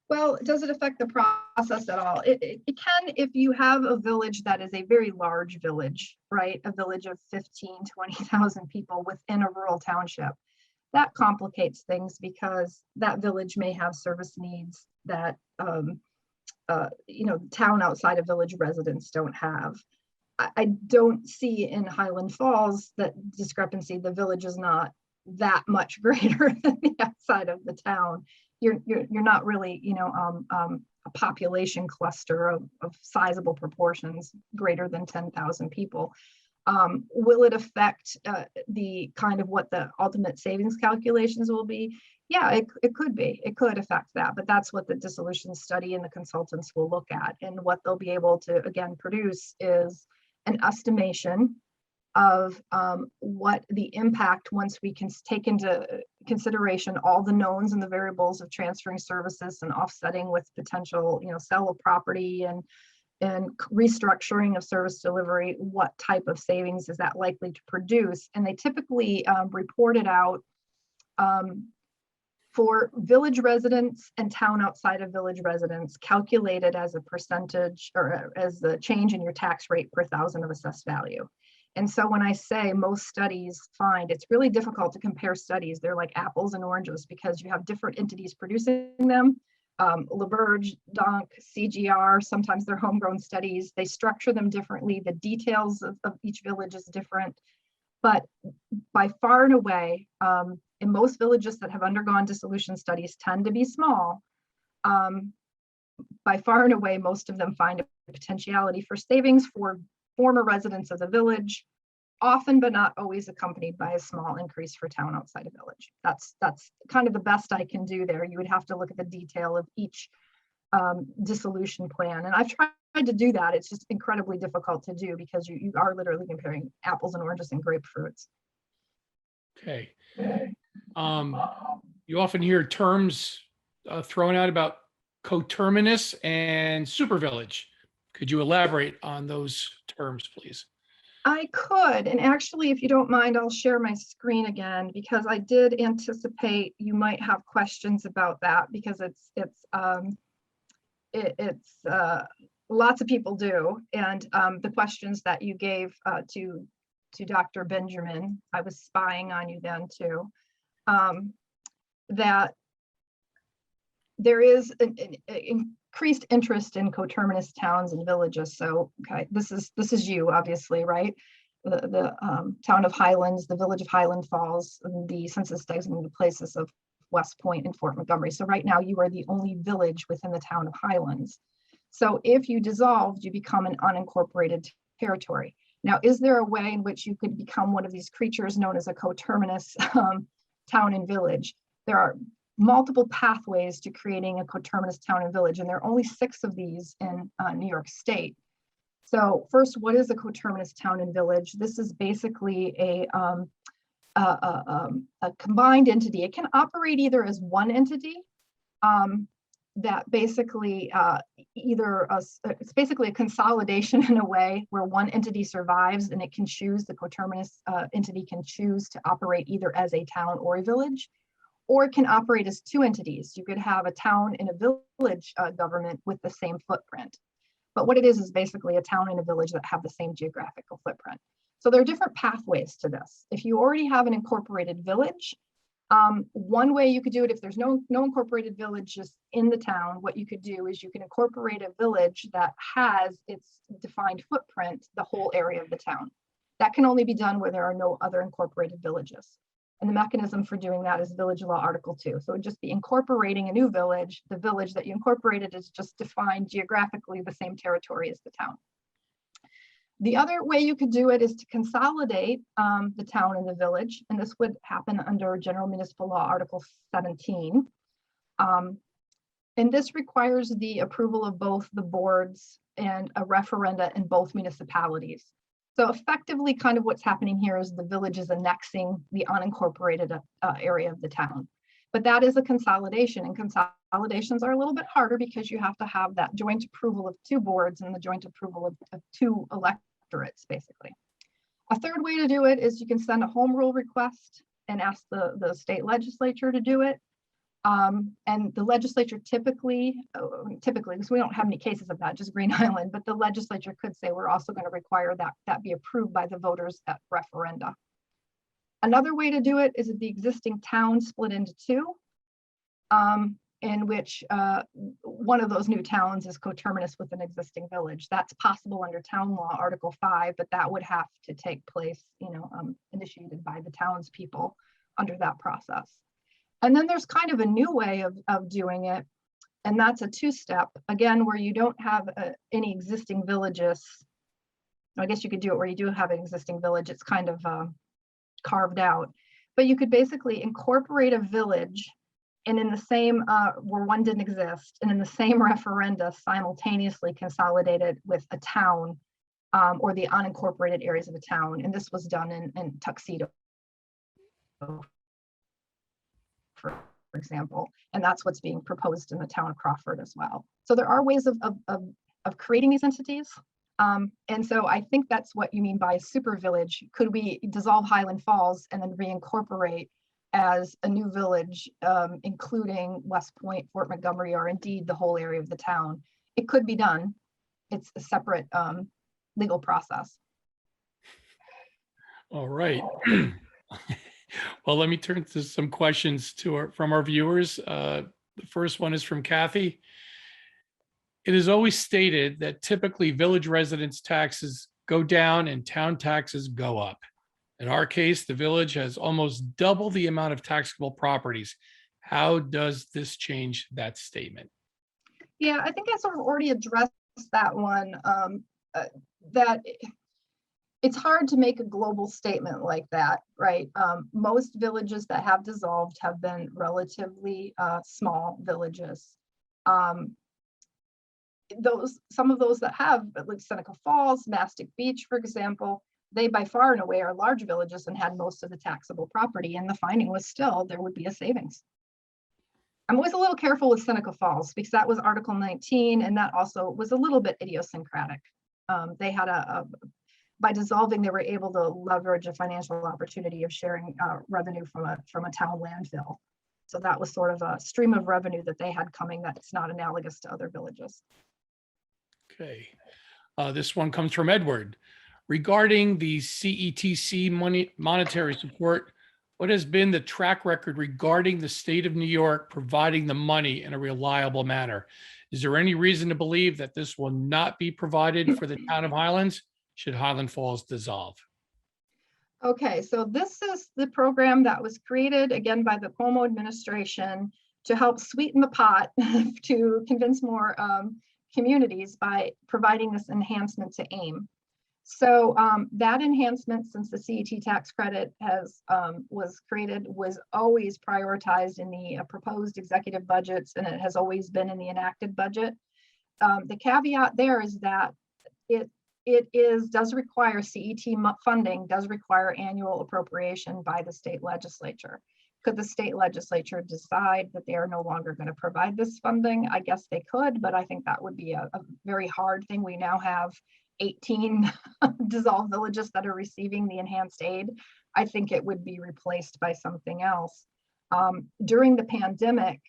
S2: Well, does it affect the process at all? It can if you have a village that is a very large village, right? A village of 15, 20,000 people within a rural township. That complicates things because that village may have service needs that town outside of village residents don't have. I don't see in Highland Falls that discrepancy. The village is not that much greater than the outside of the town. You're not really, a population cluster of sizable proportions greater than 10,000 people. Will it affect the kind of what the ultimate savings calculations will be? Yeah, it could be. It could affect that, but that's what the dissolution study and the consultants will look at. And what they'll be able to, again, produce is an estimation of what the impact, once we can take into consideration all the knowns and the variables of transferring services and offsetting with potential, sale of property and restructuring of service delivery, what type of savings is that likely to produce? And they typically report it out for village residents and town outside of village residents, calculated as a percentage or as the change in your tax rate per thousand of assessed value. And so when I say most studies find, it's really difficult to compare studies. They're like apples and oranges because you have different entities producing them. LaBerge, Donk, CGR, sometimes they're homegrown studies. They structure them differently. The details of each village is different. But by far and away, in most villages that have undergone dissolution studies tend to be small. By far and away, most of them find a potentiality for savings for former residents of the village, often but not always accompanied by a small increase for town outside of village. That's kind of the best I can do there. You would have to look at the detail of each dissolution plan. And I've tried to do that. It's just incredibly difficult to do because you are literally comparing apples and oranges and grapefruits.
S1: Okay. You often hear terms thrown out about coterminous and supervillage. Could you elaborate on those terms, please?
S2: I could, and actually, if you don't mind, I'll share my screen again because I did anticipate you might have questions about that because it's lots of people do, and the questions that you gave to Dr. Benjamin, I was spying on you then too, that there is an increased interest in coterminous towns and villages. So, okay, this is you, obviously, right? The town of Highlands, the village of Highland Falls, and the census designated places of West Point and Fort Montgomery. So right now you are the only village within the town of Highlands. So if you dissolved, you become an unincorporated territory. Now, is there a way in which you could become one of these creatures known as a coterminous town and village? There are multiple pathways to creating a coterminous town and village, and there are only 6 of these in New York State. So first, what is a coterminous town and village? This is basically a combined entity. It can operate either as one entity that basically it's basically a consolidation in a way where one entity survives and it can choose, the coterminous entity can choose to operate either as a town or a village, or it can operate as 2 entities. You could have a town and a village government with the same footprint. But what it is basically a town and a village that have the same geographical footprint. So there are different pathways to this. If you already have an incorporated village, one way you could do it, if there's no incorporated villages in the town, what you could do is you can incorporate a village that has its defined footprint, the whole area of the town. That can only be done where there are no other incorporated villages. And the mechanism for doing that is Village Law Article 2. So it would just be incorporating a new village. The village that you incorporated is just defined geographically the same territory as the town. The other way you could do it is to consolidate the town and the village, and this would happen under General Municipal Law Article 17. And this requires the approval of both the boards and a referenda in both municipalities. So effectively, kind of what's happening here is the village is annexing the unincorporated area of the town. But that is a consolidation, and consolidations are a little bit harder because you have to have that joint approval of 2 boards and the joint approval of 2 electorates, basically. A third way to do it is you can send a home rule request and ask the state legislature to do it. And the legislature typically, because we don't have any cases of that, just Green Island, but the legislature could say we're also going to require that be approved by the voters at referenda. Another way to do it is the existing town split into 2, in which one of those new towns is coterminous with an existing village. That's possible under Town Law Article 5, but that would have to take place, initiated by the townspeople under that process. And then there's kind of a new way of doing it, and that's a 2-step, again, where you don't have any existing villages I guess you could do it where you do have an existing village. It's kind of carved out, but you could basically incorporate a village and in the same, where one didn't exist, and in the same referenda simultaneously consolidate it with a town or the unincorporated areas of a town. And this was done in Tuxedo, for example, and that's what's being proposed in the town of Crawford as well. So there are ways of creating these entities. And so I think that's what you mean by a super village. Could we dissolve Highland Falls and then reincorporate as a new village, including West Point, Fort Montgomery, or indeed the whole area of the town? It could be done. It's a separate legal process.
S1: All right. Well, let me turn to some questions from our viewers. The first one is from Kathy. It is always stated that typically village residents' taxes go down and town taxes go up. In our case, the village has almost double the amount of taxable properties. How does this change that statement?
S2: Yeah, I think I sort of already addressed that one, that it's hard to make a global statement like that, right? Most villages that have dissolved have been relatively small villages. Some of those that have, like Seneca Falls, Mastic Beach, for example, they by far and away are large villages and had most of the taxable property. And the finding was still there would be a savings. I'm always a little careful with Seneca Falls because that was Article 19, and that also was a little bit idiosyncratic. They had by dissolving, they were able to leverage a financial opportunity of sharing revenue from a town landfill. So that was sort of a stream of revenue that they had coming that's not analogous to other villages.
S1: Okay. This one comes from Edward. Regarding the CETC monetary support, what has been the track record regarding the state of New York providing the money in a reliable manner? Is there any reason to believe that this will not be provided for the town of Highlands should Highland Falls dissolve?
S2: Okay, so this is the program that was created again by the Cuomo administration to help sweeten the pot to convince more communities by providing this enhancement to AIM. So that enhancement, since the CET tax credit was created, was always prioritized in the proposed executive budgets, and it has always been in the enacted budget. The caveat there is that does require CET funding, does require annual appropriation by the state legislature. Could the state legislature decide that they are no longer going to provide this funding? I guess they could, but I think that would be a very hard thing. We now have 18 dissolved villages that are receiving the enhanced aid. I think it would be replaced by something else. During the pandemic,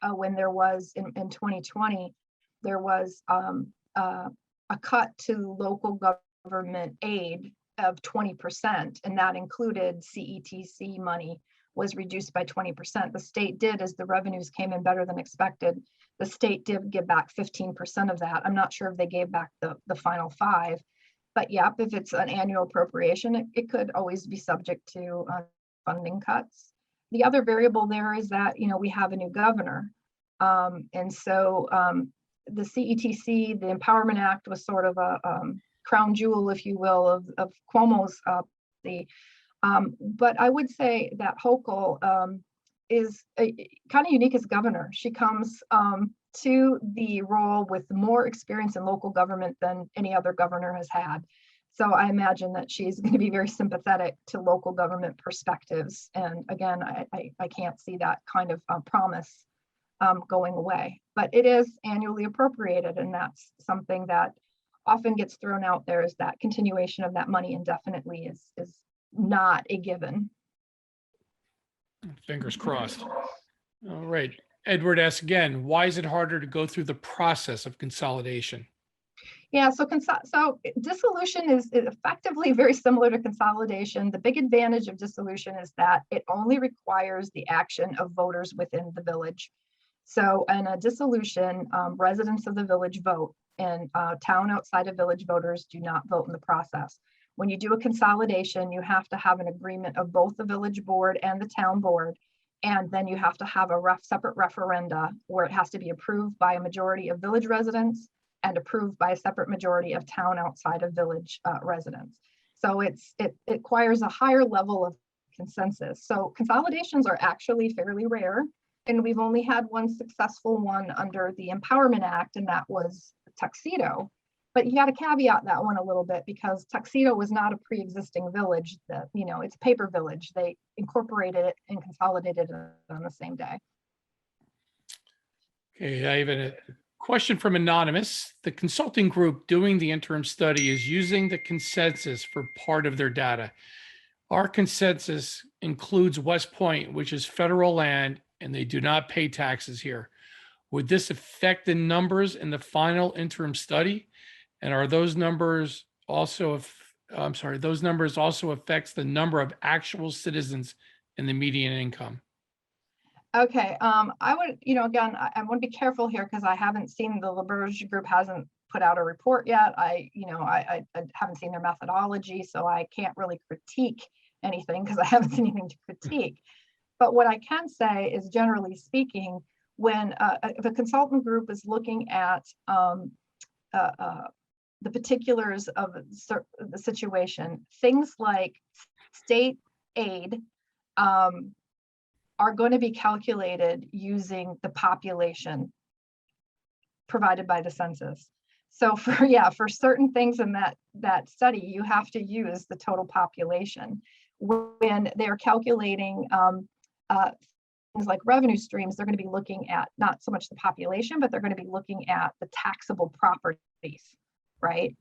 S2: when there was in 2020, there was a cut to local government aid of 20%, and that included CETC money was reduced by 20%. The state did, as the revenues came in better than expected, the state did give back 15% of that. I'm not sure if they gave back the final 5%, but yep, if it's an annual appropriation, it could always be subject to funding cuts. The other variable there is that, we have a new governor. And so the CETC, the Empowerment Act, was sort of a crown jewel, if you will, of Cuomo's but I would say that Hochul is kind of unique as governor. She comes to the role with more experience in local government than any other governor has had. So I imagine that she's going to be very sympathetic to local government perspectives. And again, I can't see that kind of promise going away, but it is annually appropriated. And that's something that often gets thrown out there, is that continuation of that money indefinitely is not a given.
S1: Fingers crossed. All right. Edward asks again, why is it harder to go through the process of consolidation?
S2: Yeah, so dissolution is effectively very similar to consolidation. The big advantage of dissolution is that it only requires the action of voters within the village. So in a dissolution, residents of the village vote, and town outside of village voters do not vote in the process. When you do a consolidation, you have to have an agreement of both the village board and the town board. And then you have to have a separate referenda where it has to be approved by a majority of village residents and approved by a separate majority of town outside of village residents. So it requires a higher level of consensus. So consolidations are actually fairly rare, and we've only had one successful one under the Empowerment Act, and that was Tuxedo. But you got to caveat that one a little bit because Tuxedo was not a pre-existing village. That, you know, it's a paper village. They incorporated it and consolidated it on the same day.
S1: Okay, I have a question from Anonymous. The consulting group doing the interim study is using the consensus for part of their data. Our consensus includes West Point, which is federal land, and they do not pay taxes here. Would this affect the numbers in the final interim study? And are those numbers also, those numbers also affects the number of actual citizens and the median income?
S2: Okay, I would, you know, again, I want to be careful here because I haven't seen the LaBerge group hasn't put out a report yet. I haven't seen their methodology, so I can't really critique anything because I haven't seen anything to critique. But what I can say is, generally speaking, when if a consultant group is looking at the particulars of the situation, things like state aid are going to be calculated using the population provided by the census. So for certain things in that study, you have to use the total population. When they're calculating things like revenue streams, they're going to be looking at not so much the population, but they're going to be looking at the taxable properties, right?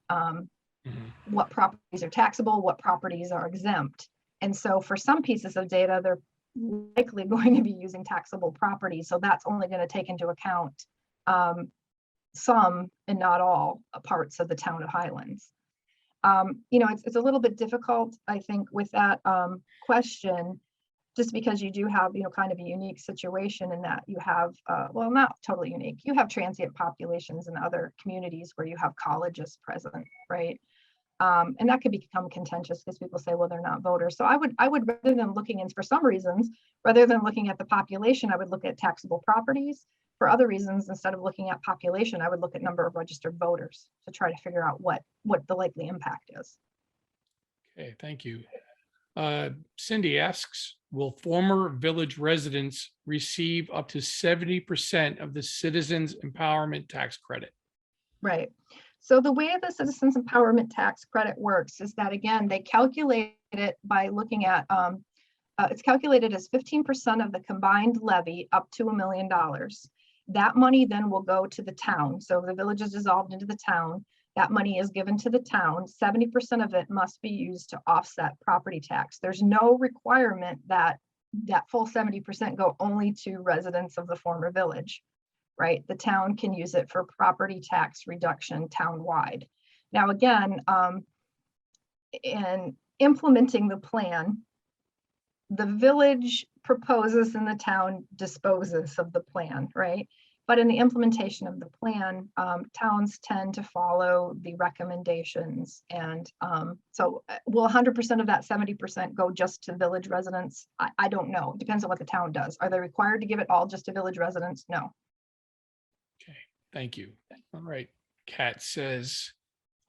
S2: What properties are taxable, what properties are exempt. And so for some pieces of data, they're likely going to be using taxable properties. So that's only going to take into account some and not all parts of the town of Highlands. You know, it's a little bit difficult, I think, with that question, just because you do have, you know, kind of a unique situation in that you have, well, not totally unique. You have transient populations in other communities where you have colleges present, right? And that could become contentious because people say, well, they're not voters. So I would rather than looking in, for some reasons, rather than looking at the population, I would look at taxable properties. For other reasons, instead of looking at population, I would look at number of registered voters to try to figure out what the likely impact is.
S1: Okay, thank you. Cindy asks, will former village residents receive up to 70% of the Citizens Empowerment Tax Credit?
S2: Right. So the way the Citizens Empowerment Tax Credit works is that, again, they calculate it by looking at, it's calculated as 15% of the combined levy up to $1 million. That money then will go to the town. So the village is dissolved into the town. That money is given to the town. 70% of it must be used to offset property tax. There's no requirement that that full 70% go only to residents of the former village, right? The town can use it for property tax reduction townwide. Now, again, in implementing the plan, the village proposes and the town disposes of the plan, right? But in the implementation of the plan, towns tend to follow the recommendations. And so will 100% of that 70% go just to village residents? I don't know. It depends on what the town does. Are they required to give it all just to village residents? No.
S1: Okay, thank you. All right. Kat says,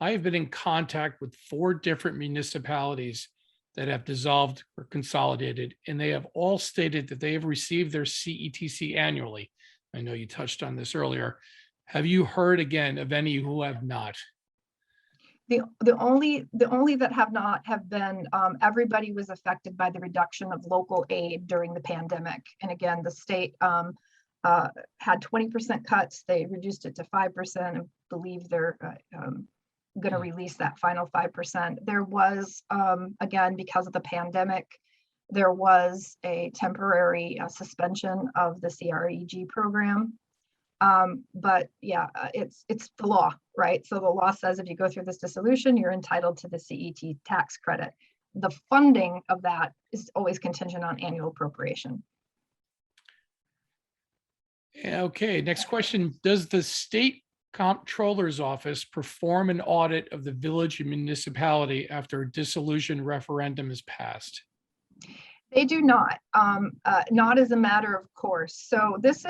S1: I have been in contact with 4 different municipalities that have dissolved or consolidated, and they have all stated that they have received their CETC annually. I know you touched on this earlier. Have you heard again of any who have not?
S2: The only that have not have been, everybody was affected by the reduction of local aid during the pandemic. And again, the state had 20% cuts. They reduced it to 5% and believe they're going to release that final 5%. There was, again, because of the pandemic, there was a temporary suspension of the CREG program. But yeah, it's the law, right? So the law says if you go through this dissolution, you're entitled to the CET tax credit. The funding of that is always contingent on annual appropriation.
S1: Okay, next question. Does the state comptroller's office perform an audit of the village and municipality after a dissolution referendum is passed?
S2: They do not as a matter of course. So this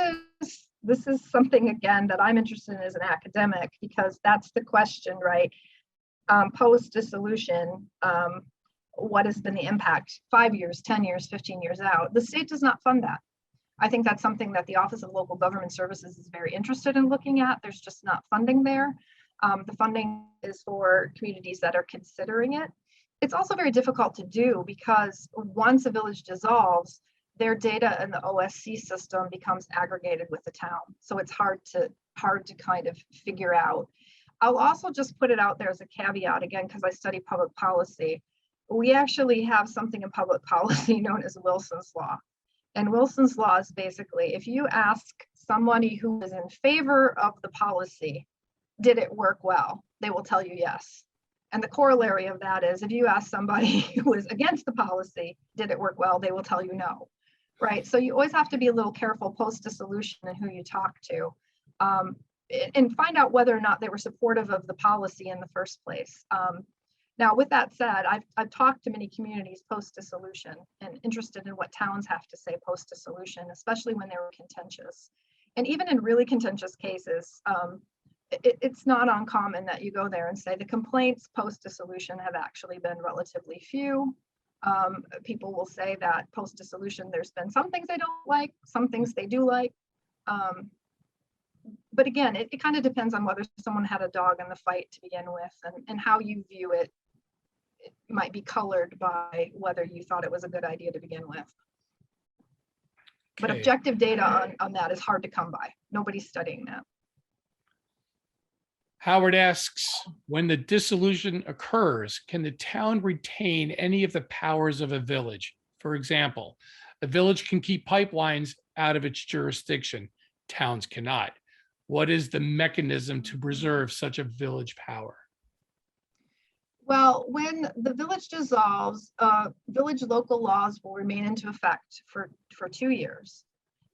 S2: this is something, again, that I'm interested in as an academic, because that's the question, right? Post-dissolution, what has been the impact 5 years, 10 years, 15 years out? The state does not fund that. I think that's something that the Office of Local Government Services is very interested in looking at. There's just not funding there. The funding is for communities that are considering it. It's also very difficult to do because once a village dissolves, their data in the OSC system becomes aggregated with the town. So it's hard to kind of figure out. I'll also just put it out there as a caveat, again, because I study public policy. We actually have something in public policy known as Wilson's Law. And Wilson's Law is basically, if you ask somebody who is in favor of the policy, did it work well? They will tell you yes. And the corollary of that is, if you ask somebody who is against the policy, did it work well? They will tell you no, right? So you always have to be a little careful post-dissolution and who you talk to, and find out whether or not they were supportive of the policy in the first place. Now, with that said, I've talked to many communities post-dissolution and interested in what towns have to say post-dissolution, especially when they were contentious. And even in really contentious cases, it's not uncommon that you go there and say the complaints post-dissolution have actually been relatively few. People will say that post-dissolution, there's been some things they don't like, some things they do like. But again, it kind of depends on whether someone had a dog in the fight to begin with, and how you view it. It might be colored by whether you thought it was a good idea to begin with. But
S1: Okay.
S2: objective data on that is hard to come by. Nobody's studying that.
S1: Howard asks, when the dissolution occurs, can the town retain any of the powers of a village? For example, a village can keep pipelines out of its jurisdiction. Towns cannot. What is the mechanism to preserve such a village power?
S2: Well, when the village dissolves, village local laws will remain into effect for 2 years.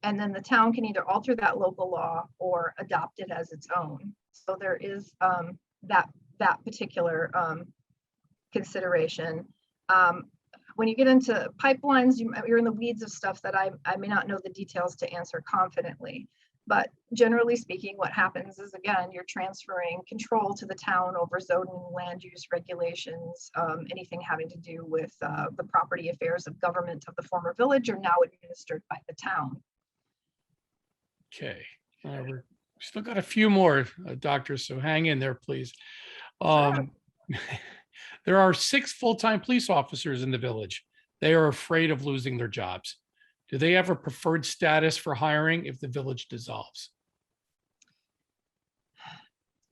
S2: And then the town can either alter that local law or adopt it as its own. So there is that particular consideration. When you get into pipelines, you're in the weeds of stuff that I may not know the details to answer confidently. But generally speaking, what happens is, again, you're transferring control to the town over zoning, land use regulations, anything having to do with the property affairs of government of the former village are now administered by the town.
S1: Okay, we're still got a few more, doctors, so hang in there, please. There are 6 full-time police officers in the village. They are afraid of losing their jobs. Do they have a preferred status for hiring if the village dissolves?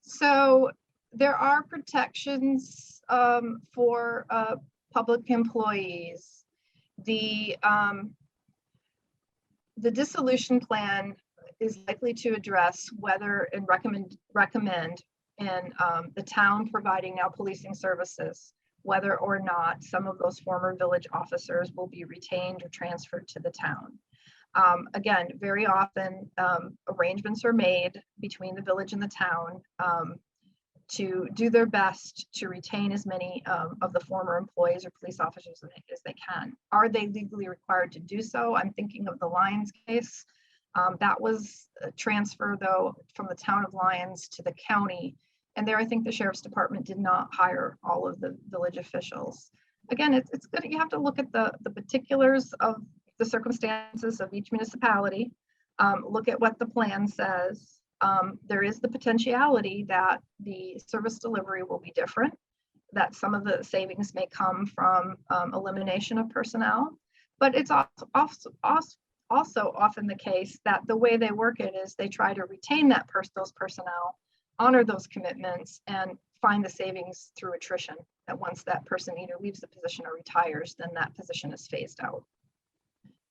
S2: So there are protections for public employees. The dissolution plan is likely to address whether and recommend in the town providing now policing services, whether or not some of those former village officers will be retained or transferred to the town. Again, very often arrangements are made between the village and the town to do their best to retain as many of the former employees or police officers as they can. Are they legally required to do so? I'm thinking of the Lyons case. That was a transfer, though, from the town of Lyons to the county. And there, I think the sheriff's department did not hire all of the village officials. Again, it's good. You have to look at the particulars of the circumstances of each municipality. Look at what the plan says. There is the potentiality that the service delivery will be different, that some of the savings may come from elimination of personnel, but it's also often the case that the way they work it is they try to retain those personnel, honor those commitments, and find the savings through attrition, that once that person either leaves the position or retires, then that position is phased out.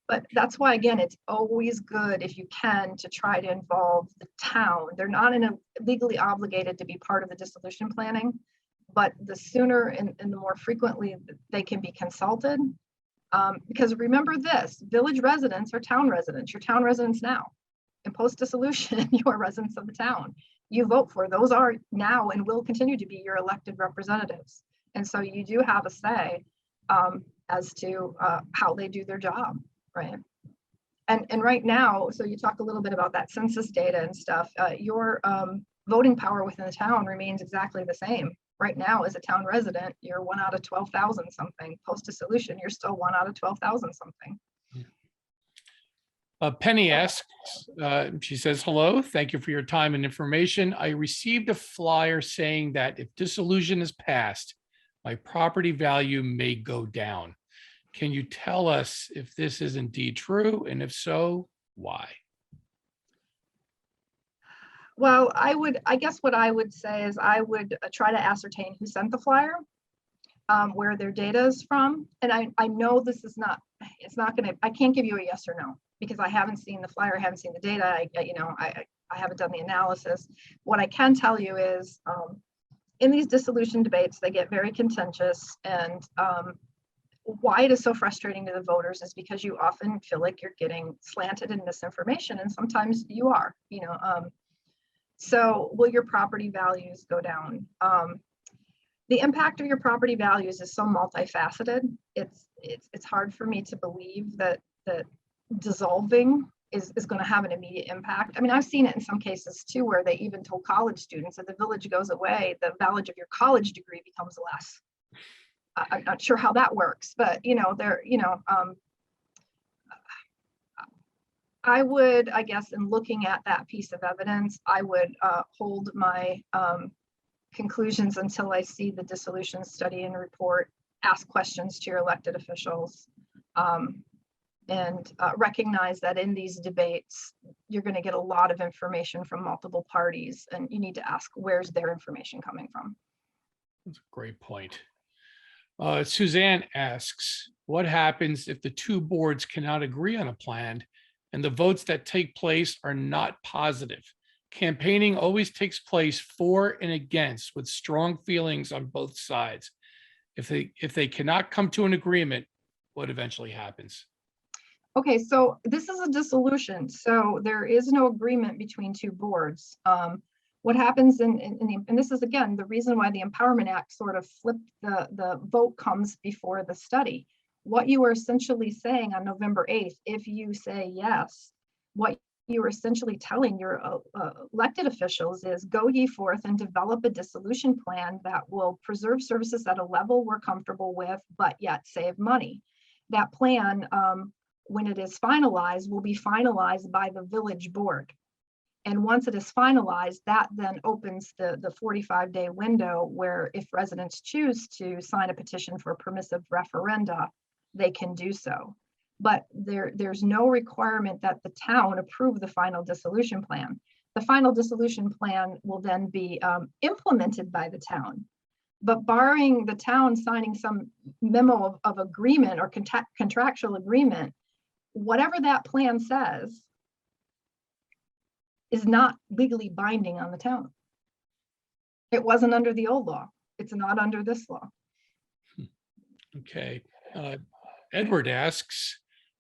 S2: But that's why, again, it's always good if you can to try to involve the town. They're not legally obligated to be part of the dissolution planning, but the sooner and the more frequently they can be consulted. Because remember this, village residents are town residents. You're town residents now. In post-dissolution, you are residents of the town. You vote for, those are now and will continue to be your elected representatives. And so you do have a say as to how they do their job, right? And right now, so you talk a little bit about that census data and stuff, your voting power within the town remains exactly the same. Right now, as a town resident, you're 1 out of 12,000 something. Post-dissolution, you're still 1 out of 12,000 something.
S1: Penny asks, she says, hello, thank you for your time and information. I received a flyer saying that if dissolution is passed, my property value may go down. Can you tell us if this is indeed true? And if so, why?
S2: Well, I guess what I would say is I would try to ascertain who sent the flyer, where their data is from. And I know this is not, it's not gonna, I can't give you a yes or no, because I haven't seen the flyer, I haven't seen the data, I haven't done the analysis. What I can tell you is in these dissolution debates, they get very contentious, and why it is so frustrating to the voters is because you often feel like you're getting slanted and misinformation, and sometimes you are, so will your property values go down? The impact of your property values is so multifaceted. It's hard for me to believe that dissolving is going to have an immediate impact. I mean, I've seen it in some cases too, where they even told college students that the village goes away, the value of your college degree becomes less. I'm not sure how that works, but I would, I guess, in looking at that piece of evidence, I would hold my conclusions until I see the dissolution study and report, ask questions to your elected officials, and recognize that in these debates, you're going to get a lot of information from multiple parties, and you need to ask, where's their information coming from?
S1: That's a great point. Suzanne asks, what happens if the two boards cannot agree on a plan and the votes that take place are not positive? Campaigning always takes place for and against, with strong feelings on both sides. If they cannot come to an agreement, what eventually happens?
S2: Okay, so this is a dissolution, so there is no agreement between two boards. What happens and this is, again, the reason why the Empowerment Act sort of flipped the vote comes before the study. What you are essentially saying on November 8th, if you say yes, what you are essentially telling your elected officials is, go ye forth and develop a dissolution plan that will preserve services at a level we're comfortable with, but yet save money. That plan, when it is finalized, will be finalized by the village board. And once it is finalized, that then opens the 45-day window where, if residents choose to sign a petition for a permissive referenda, they can do so. But there's no requirement that the town approve the final dissolution plan. The final dissolution plan will then be implemented by the town. But barring the town signing some memo of agreement or contractual agreement, whatever that plan says is not legally binding on the town. It wasn't under the old law. It's not under this law.
S1: Okay. Edward asks,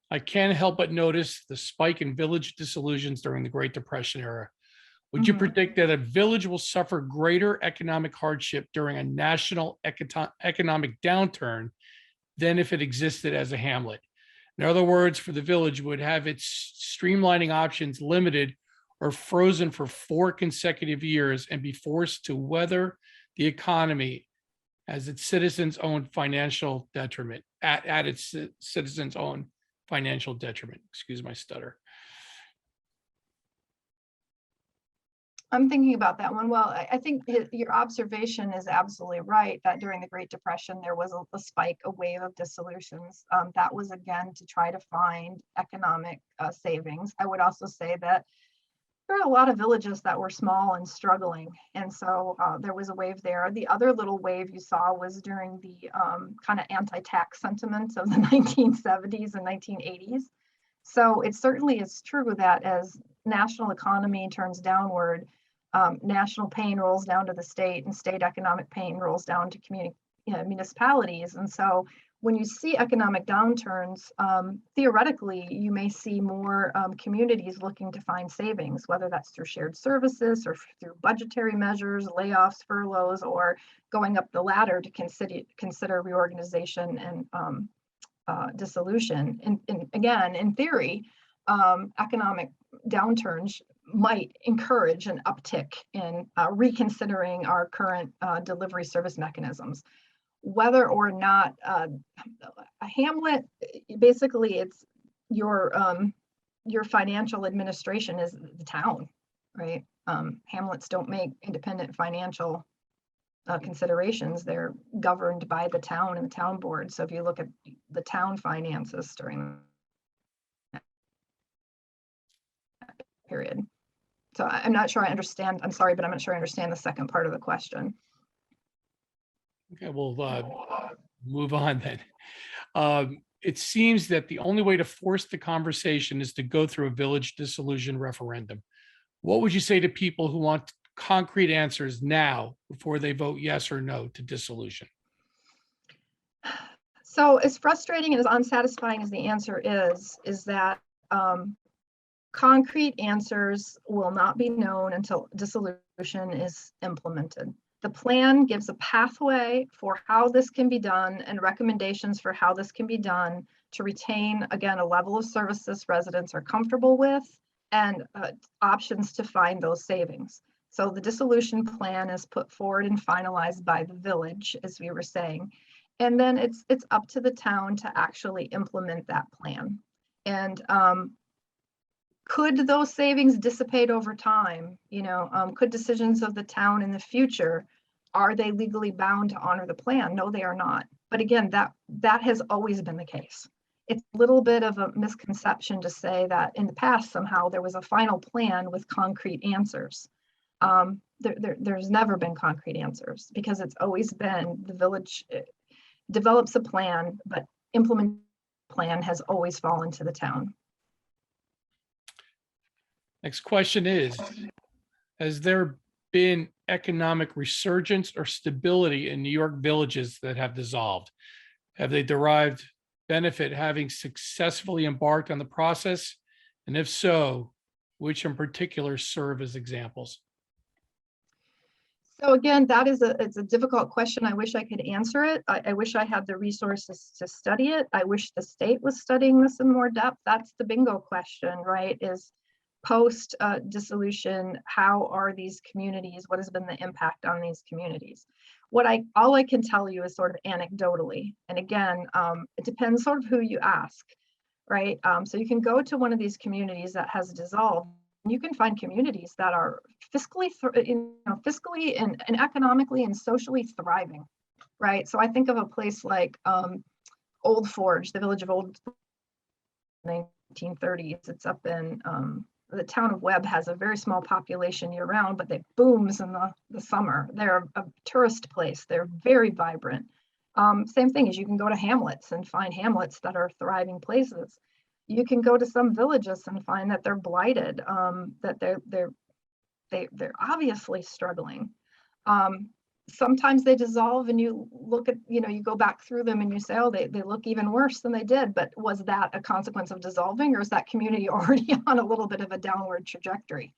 S1: I can't help but notice the spike in village dissolutions during the Great Depression era. Would you predict that a village will suffer greater economic hardship during a national economic downturn than if it existed as a hamlet? In other words, for the village, would have its streamlining options limited or frozen for 4 consecutive years and be forced to weather the economy as its citizens' own financial detriment, at its citizens' own financial detriment. Excuse my stutter.
S2: I'm thinking about that one. Well, I think your observation is absolutely right, that during the Great Depression, there was a spike, a wave of dissolutions. That was, again, to try to find economic savings. I would also say that there are a lot of villages that were small and struggling. And so there was a wave there. The other little wave you saw was during the kind of anti-tax sentiments of the 1970s and 1980s. So it certainly is true that as national economy turns downward, national pain rolls down to the state, and state economic pain rolls down to municipalities. And so when you see economic downturns, theoretically, you may see more communities looking to find savings, whether that's through shared services or through budgetary measures, layoffs, furloughs, or going up the ladder to consider reorganization and dissolution. And again, in theory, economic downturns might encourage an uptick in reconsidering our current delivery service mechanisms. Whether or not a hamlet, basically it's your financial administration is the town, right? Hamlets don't make independent financial considerations. They're governed by the town and the town board. So if you look at the town finances during that period. So I'm not sure I understand. I'm sorry, but I'm not sure I understand the second part of the question.
S1: Okay, we'll move on then. It seems that the only way to force the conversation is to go through a village dissolution referendum. What would you say to people who want concrete answers now before they vote yes or no to dissolution?
S2: So as frustrating and as unsatisfying as the answer is that concrete answers will not be known until dissolution is implemented. The plan gives a pathway for how this can be done and recommendations for how this can be done to retain, again, a level of services residents are comfortable with and options to find those savings. So the dissolution plan is put forward and finalized by the village, as we were saying. And then it's up to the town to actually implement that plan. And could those savings dissipate over time? Could decisions of the town in the future, are they legally bound to honor the plan? No, they are not. But again, that has always been the case. It's a little bit of a misconception to say that in the past somehow there was a final plan with concrete answers. There's never been concrete answers because it's always been the village develops a plan, but implement plan has always fallen to the town.
S1: Next question is, has there been economic resurgence or stability in New York villages that have dissolved? Have they derived benefit having successfully embarked on the process? And if so, which in particular serve as examples?
S2: So again, it's a difficult question. I wish I could answer it. I wish I had the resources to study it. I wish the state was studying this in more depth. That's the bingo question, right? Is post dissolution, how are these communities? What has been the impact on these communities? All I can tell you is sort of anecdotally. And again, it depends sort of who you ask, right? So you can go to one of these communities that has dissolved. You can find communities that are fiscally and economically and socially thriving, right? So I think of a place like Old Forge, the village of Old 1930s. It's up in the town of Webb has a very small population year round, but it booms in the summer. They're a tourist place. They're very vibrant. Same thing as you can go to hamlets and find hamlets that are thriving places. You can go to some villages and find that they're blighted, that they're obviously struggling. Sometimes they dissolve and you look at, you go back through them and you say, oh, they look even worse than they did. But was that a consequence of dissolving, or is that community already on a little bit of a downward trajectory?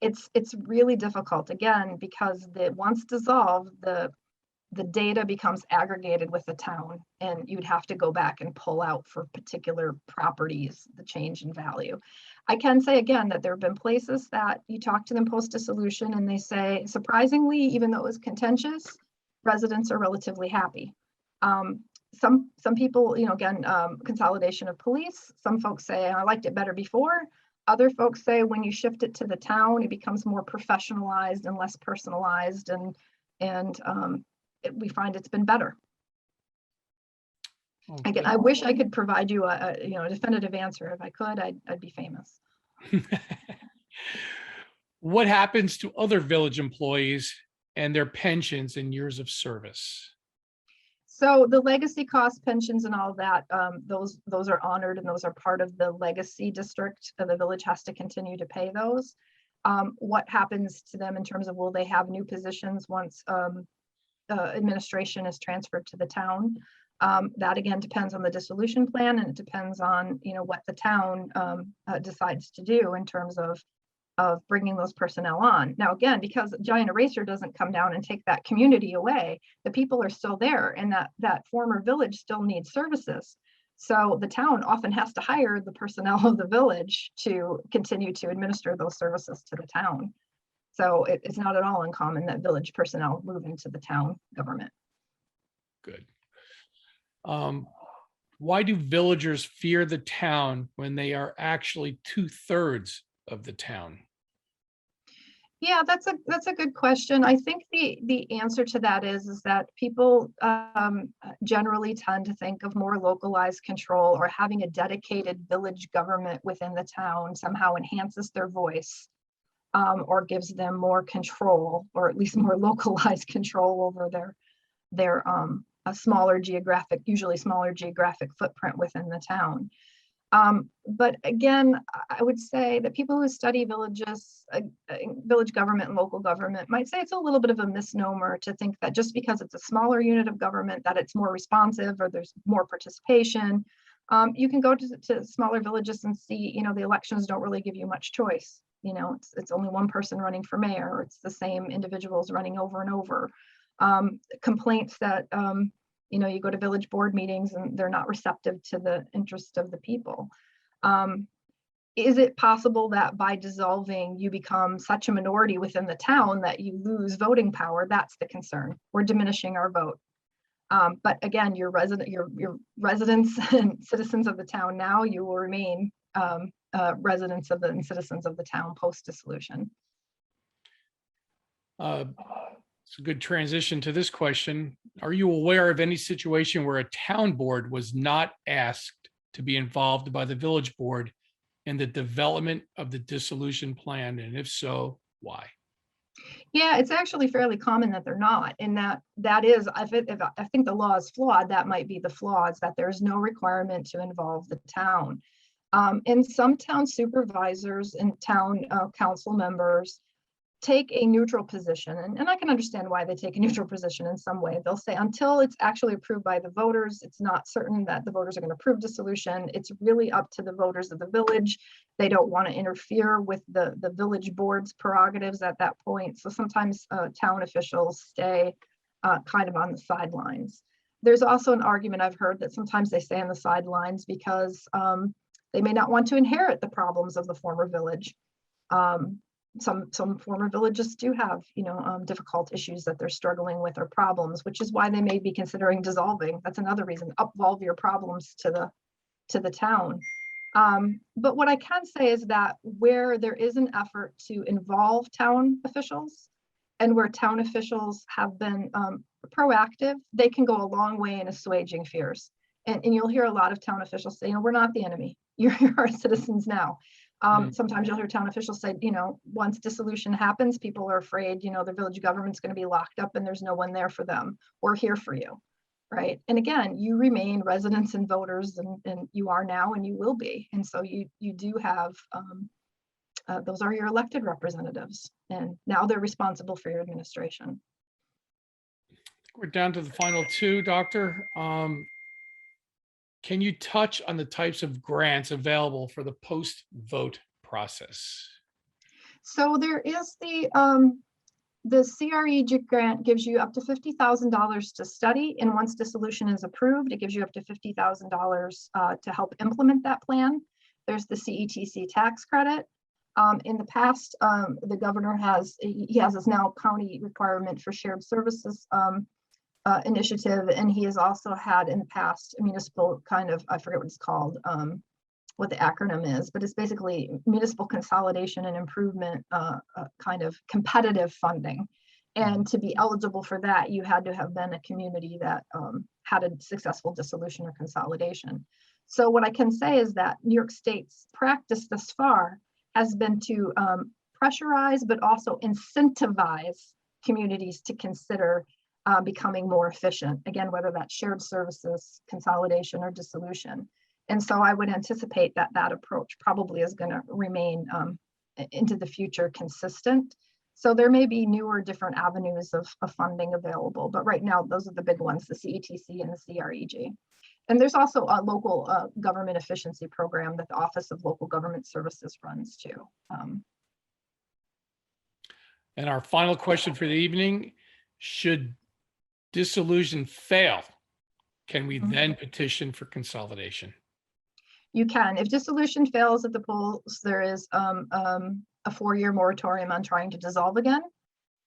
S2: It's really difficult, again, because once dissolved, the data becomes aggregated with the town, and you'd have to go back and pull out for particular properties, the change in value. I can say again that there have been places that you talk to them post-dissolution and they say, surprisingly, even though it was contentious, residents are relatively happy. Some people, again, consolidation of police, some folks say, I liked it better before. Other folks say when you shift it to the town, it becomes more professionalized and less personalized, and we find it's been better.
S1: Okay.
S2: Again, I wish I could provide you a definitive answer. If I could, I'd be famous.
S1: What happens to other village employees and their pensions and years of service?
S2: So the legacy cost pensions and all that, those are honored, and those are part of the legacy district. The village has to continue to pay those. What happens to them in terms of, will they have new positions once administration is transferred to the town? That again depends on the dissolution plan, and it depends on what the town decides to do in terms of bringing those personnel on. Now again, because Giant Eraser doesn't come down and take that community away, the people are still there, and that former village still needs services. So the town often has to hire the personnel of the village to continue to administer those services to the town. So it's not at all uncommon that village personnel move into the town government.
S1: Good. Why do villagers fear the town when they are actually 2/3 of the town?
S2: Yeah, that's a good question. I think the answer to that is that people generally tend to think of more localized control, or having a dedicated village government within the town somehow enhances their voice, or gives them more control, or at least more localized control over their a smaller geographic, usually smaller geographic footprint within the town. But again, I would say that people who study villages, village government and local government might say it's a little bit of a misnomer to think that just because it's a smaller unit of government that it's more responsive or there's more participation. You can go to smaller villages and see, the elections don't really give you much choice. It's only one person running for mayor, or it's the same individuals running over and over. Complaints that you go to village board meetings and they're not receptive to the interest of the people. Is it possible that by dissolving, you become such a minority within the town that you lose voting power? That's the concern. We're diminishing our vote. But again, your residents and citizens of the town now, you will remain residents of and citizens of the town post dissolution.
S1: It's a good transition to this question. Are you aware of any situation where a town board was not asked to be involved by the village board in the development of the dissolution plan? And if so, why?
S2: Yeah, it's actually fairly common that they're not, and that is, I think the law is flawed. That might be the flaw, is that there's no requirement to involve the town. And some town supervisors and town council members take a neutral position, and I can understand why they take a neutral position in some way. They'll say until it's actually approved by the voters, it's not certain that the voters are going to approve dissolution. It's really up to the voters of the village. They don't want to interfere with the village board's prerogatives at that point. So sometimes town officials stay kind of on the sidelines. There's also an argument I've heard that sometimes they stay on the sidelines because they may not want to inherit the problems of the former village. Some former villages do have, difficult issues that they're struggling with, or problems, which is why they may be considering dissolving. That's another reason. Upvolve your problems to the town. But what I can say is that where there is an effort to involve town officials, and where town officials have been proactive, they can go a long way in assuaging fears. And you'll hear a lot of town officials say, we're not the enemy. You're our citizens now. Sometimes you'll hear town officials say, once dissolution happens, people are afraid, the village government's going to be locked up and there's no one there for them. We're here for you, right? And again, you remain residents and voters, and you are now, and you will be. And so you do have, those are your elected representatives, and now they're responsible for your administration.
S1: We're down to the final two, Doctor. Can you touch on the types of grants available for the post-vote process?
S2: So there is the CRE grant gives you up to $50,000 to study, and once dissolution is approved, it gives you up to $50,000 to help implement that plan. There's the CETC tax credit. In the past, the governor has this now county requirement for shared services initiative, and he has also had in the past a municipal kind of, I forget what it's called, what the acronym is, but it's basically municipal consolidation and improvement, kind of competitive funding. And to be eligible for that, you had to have been a community that had a successful dissolution or consolidation. So what I can say is that New York State's practice thus far has been to pressurize, but also incentivize communities to consider becoming more efficient, again, whether that's shared services, consolidation, or dissolution. And so I would anticipate that that approach probably is going to remain into the future consistent. So there may be newer, different avenues of funding available, but right now, those are the big ones, the CETC and the CREG. And there's also a local government efficiency program that the Office of Local Government Services runs too.
S1: And our final question for the evening: should dissolution fail, can we then petition for consolidation?
S2: You can. If dissolution fails at the polls, there is a 4-year moratorium on trying to dissolve again,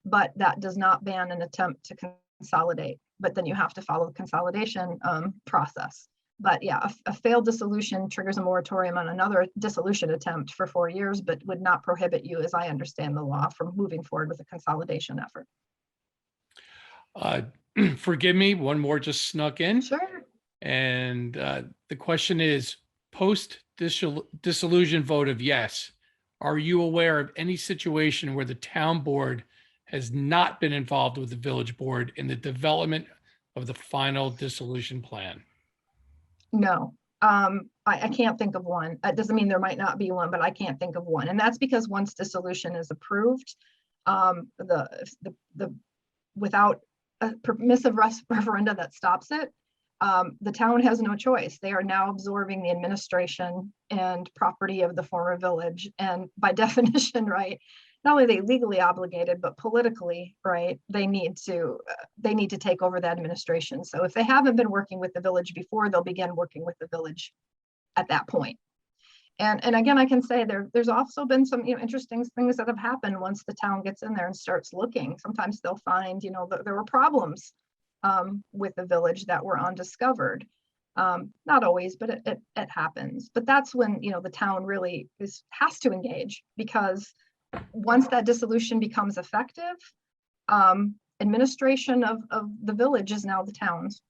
S2: but that does not ban an attempt to consolidate. But then you have to follow the consolidation process. But yeah, a failed dissolution triggers a moratorium on another dissolution attempt for 4 years, but would not prohibit you, as I understand the law, from moving forward with a consolidation effort.
S1: Forgive me, one more just snuck in.
S2: Sure.
S1: And the question is, post dissolution vote of yes, are you aware of any situation where the town board has not been involved with the village board in the development of the final dissolution plan?
S2: No, I can't think of one. It doesn't mean there might not be one, but I can't think of one. And that's because once dissolution is approved, without a permissive referenda that stops it, the town has no choice. They are now absorbing the administration and property of the former village. And by definition, right, not only are they legally obligated, but politically, right, they need to take over that administration. So if they haven't been working with the village before, they'll begin working with the village at that point. And again, I can say there's also been some interesting things that have happened once the town gets in there and starts looking. Sometimes they'll find that there were problems with the village that were undiscovered. Not always, but it happens. But that's when the town really has to engage, because once that dissolution becomes effective, administration of the village is now the town's.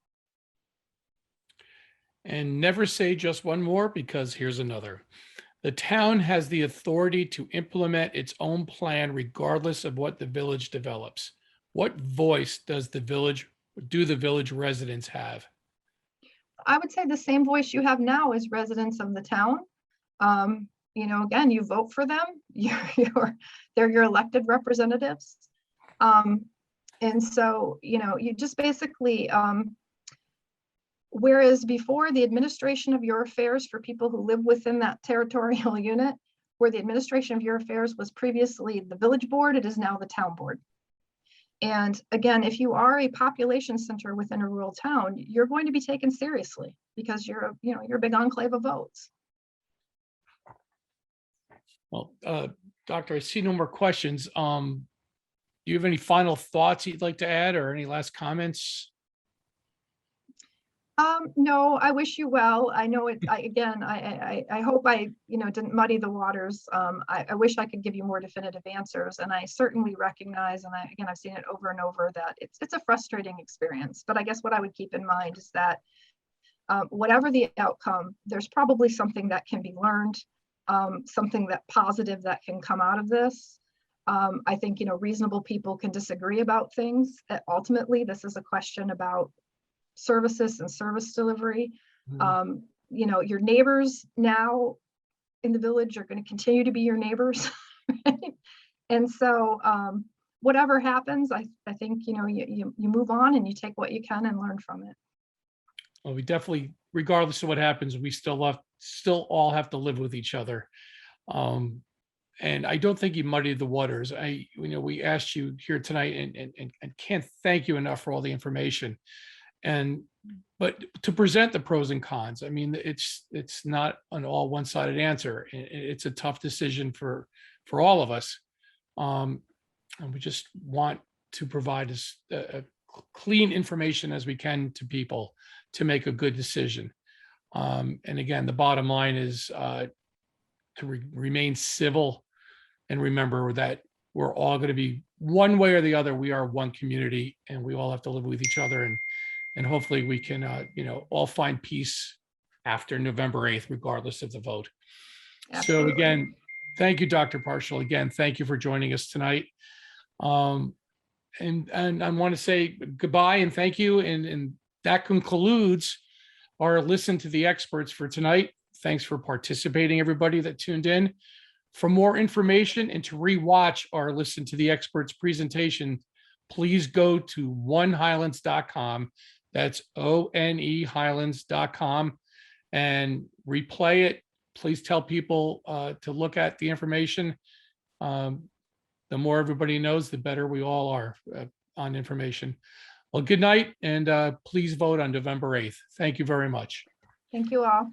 S1: And never say just one more, because here's another. The town has the authority to implement its own plan regardless of what the village develops. What voice do the village residents have?
S2: I would say the same voice you have now as residents of the town. Again, you vote for them. They're your elected representatives. And so, you just basically, whereas before the administration of your affairs for people who live within that territorial unit, where the administration of your affairs was previously the village board, it is now the town board. And again, if you are a population center within a rural town, you're going to be taken seriously because you're a big enclave of votes.
S1: Well, Doctor, I see no more questions. Do you have any final thoughts you'd like to add, or any last comments?
S2: No, I wish you well. I know it. I hope I didn't muddy the waters. I wish I could give you more definitive answers, and I certainly recognize, and I've seen it over and over, that it's a frustrating experience. But I guess what I would keep in mind is that whatever the outcome, there's probably something that can be learned, something that positive that can come out of this. I think reasonable people can disagree about things. Ultimately, this is a question about services and service delivery. Your neighbors now in the village are going to continue to be your neighbors. Right? And so whatever happens, I think you move on and you take what you can and learn from it.
S1: Well, we definitely, regardless of what happens, we still all have to live with each other. And I don't think you muddied the waters. We asked you here tonight and can't thank you enough for all the information. But to present the pros and cons, I mean, it's not an all one-sided answer. It's a tough decision for all of us. And we just want to provide as clean information as we can to people to make a good decision. And again, the bottom line is to remain civil, and remember that we're all going to be, one way or the other, we are one community, and we all have to live with each other. And hopefully we can, all find peace after November 8th, regardless of the vote. Absolutely. So again, thank you, Dr. Parshall. Again, thank you for joining us tonight. And I want to say goodbye and thank you. And that concludes our Listen to the Experts for tonight. Thanks for participating, everybody that tuned in. For more information and to rewatch our Listen to the Experts presentation, please go to OneHighlands.com. That's OneHighlands.com and replay it. Please tell people to look at the information. The more everybody knows, the better we all are on information. Well, good night, and please vote on November 8th. Thank you very much.
S2: Thank you all.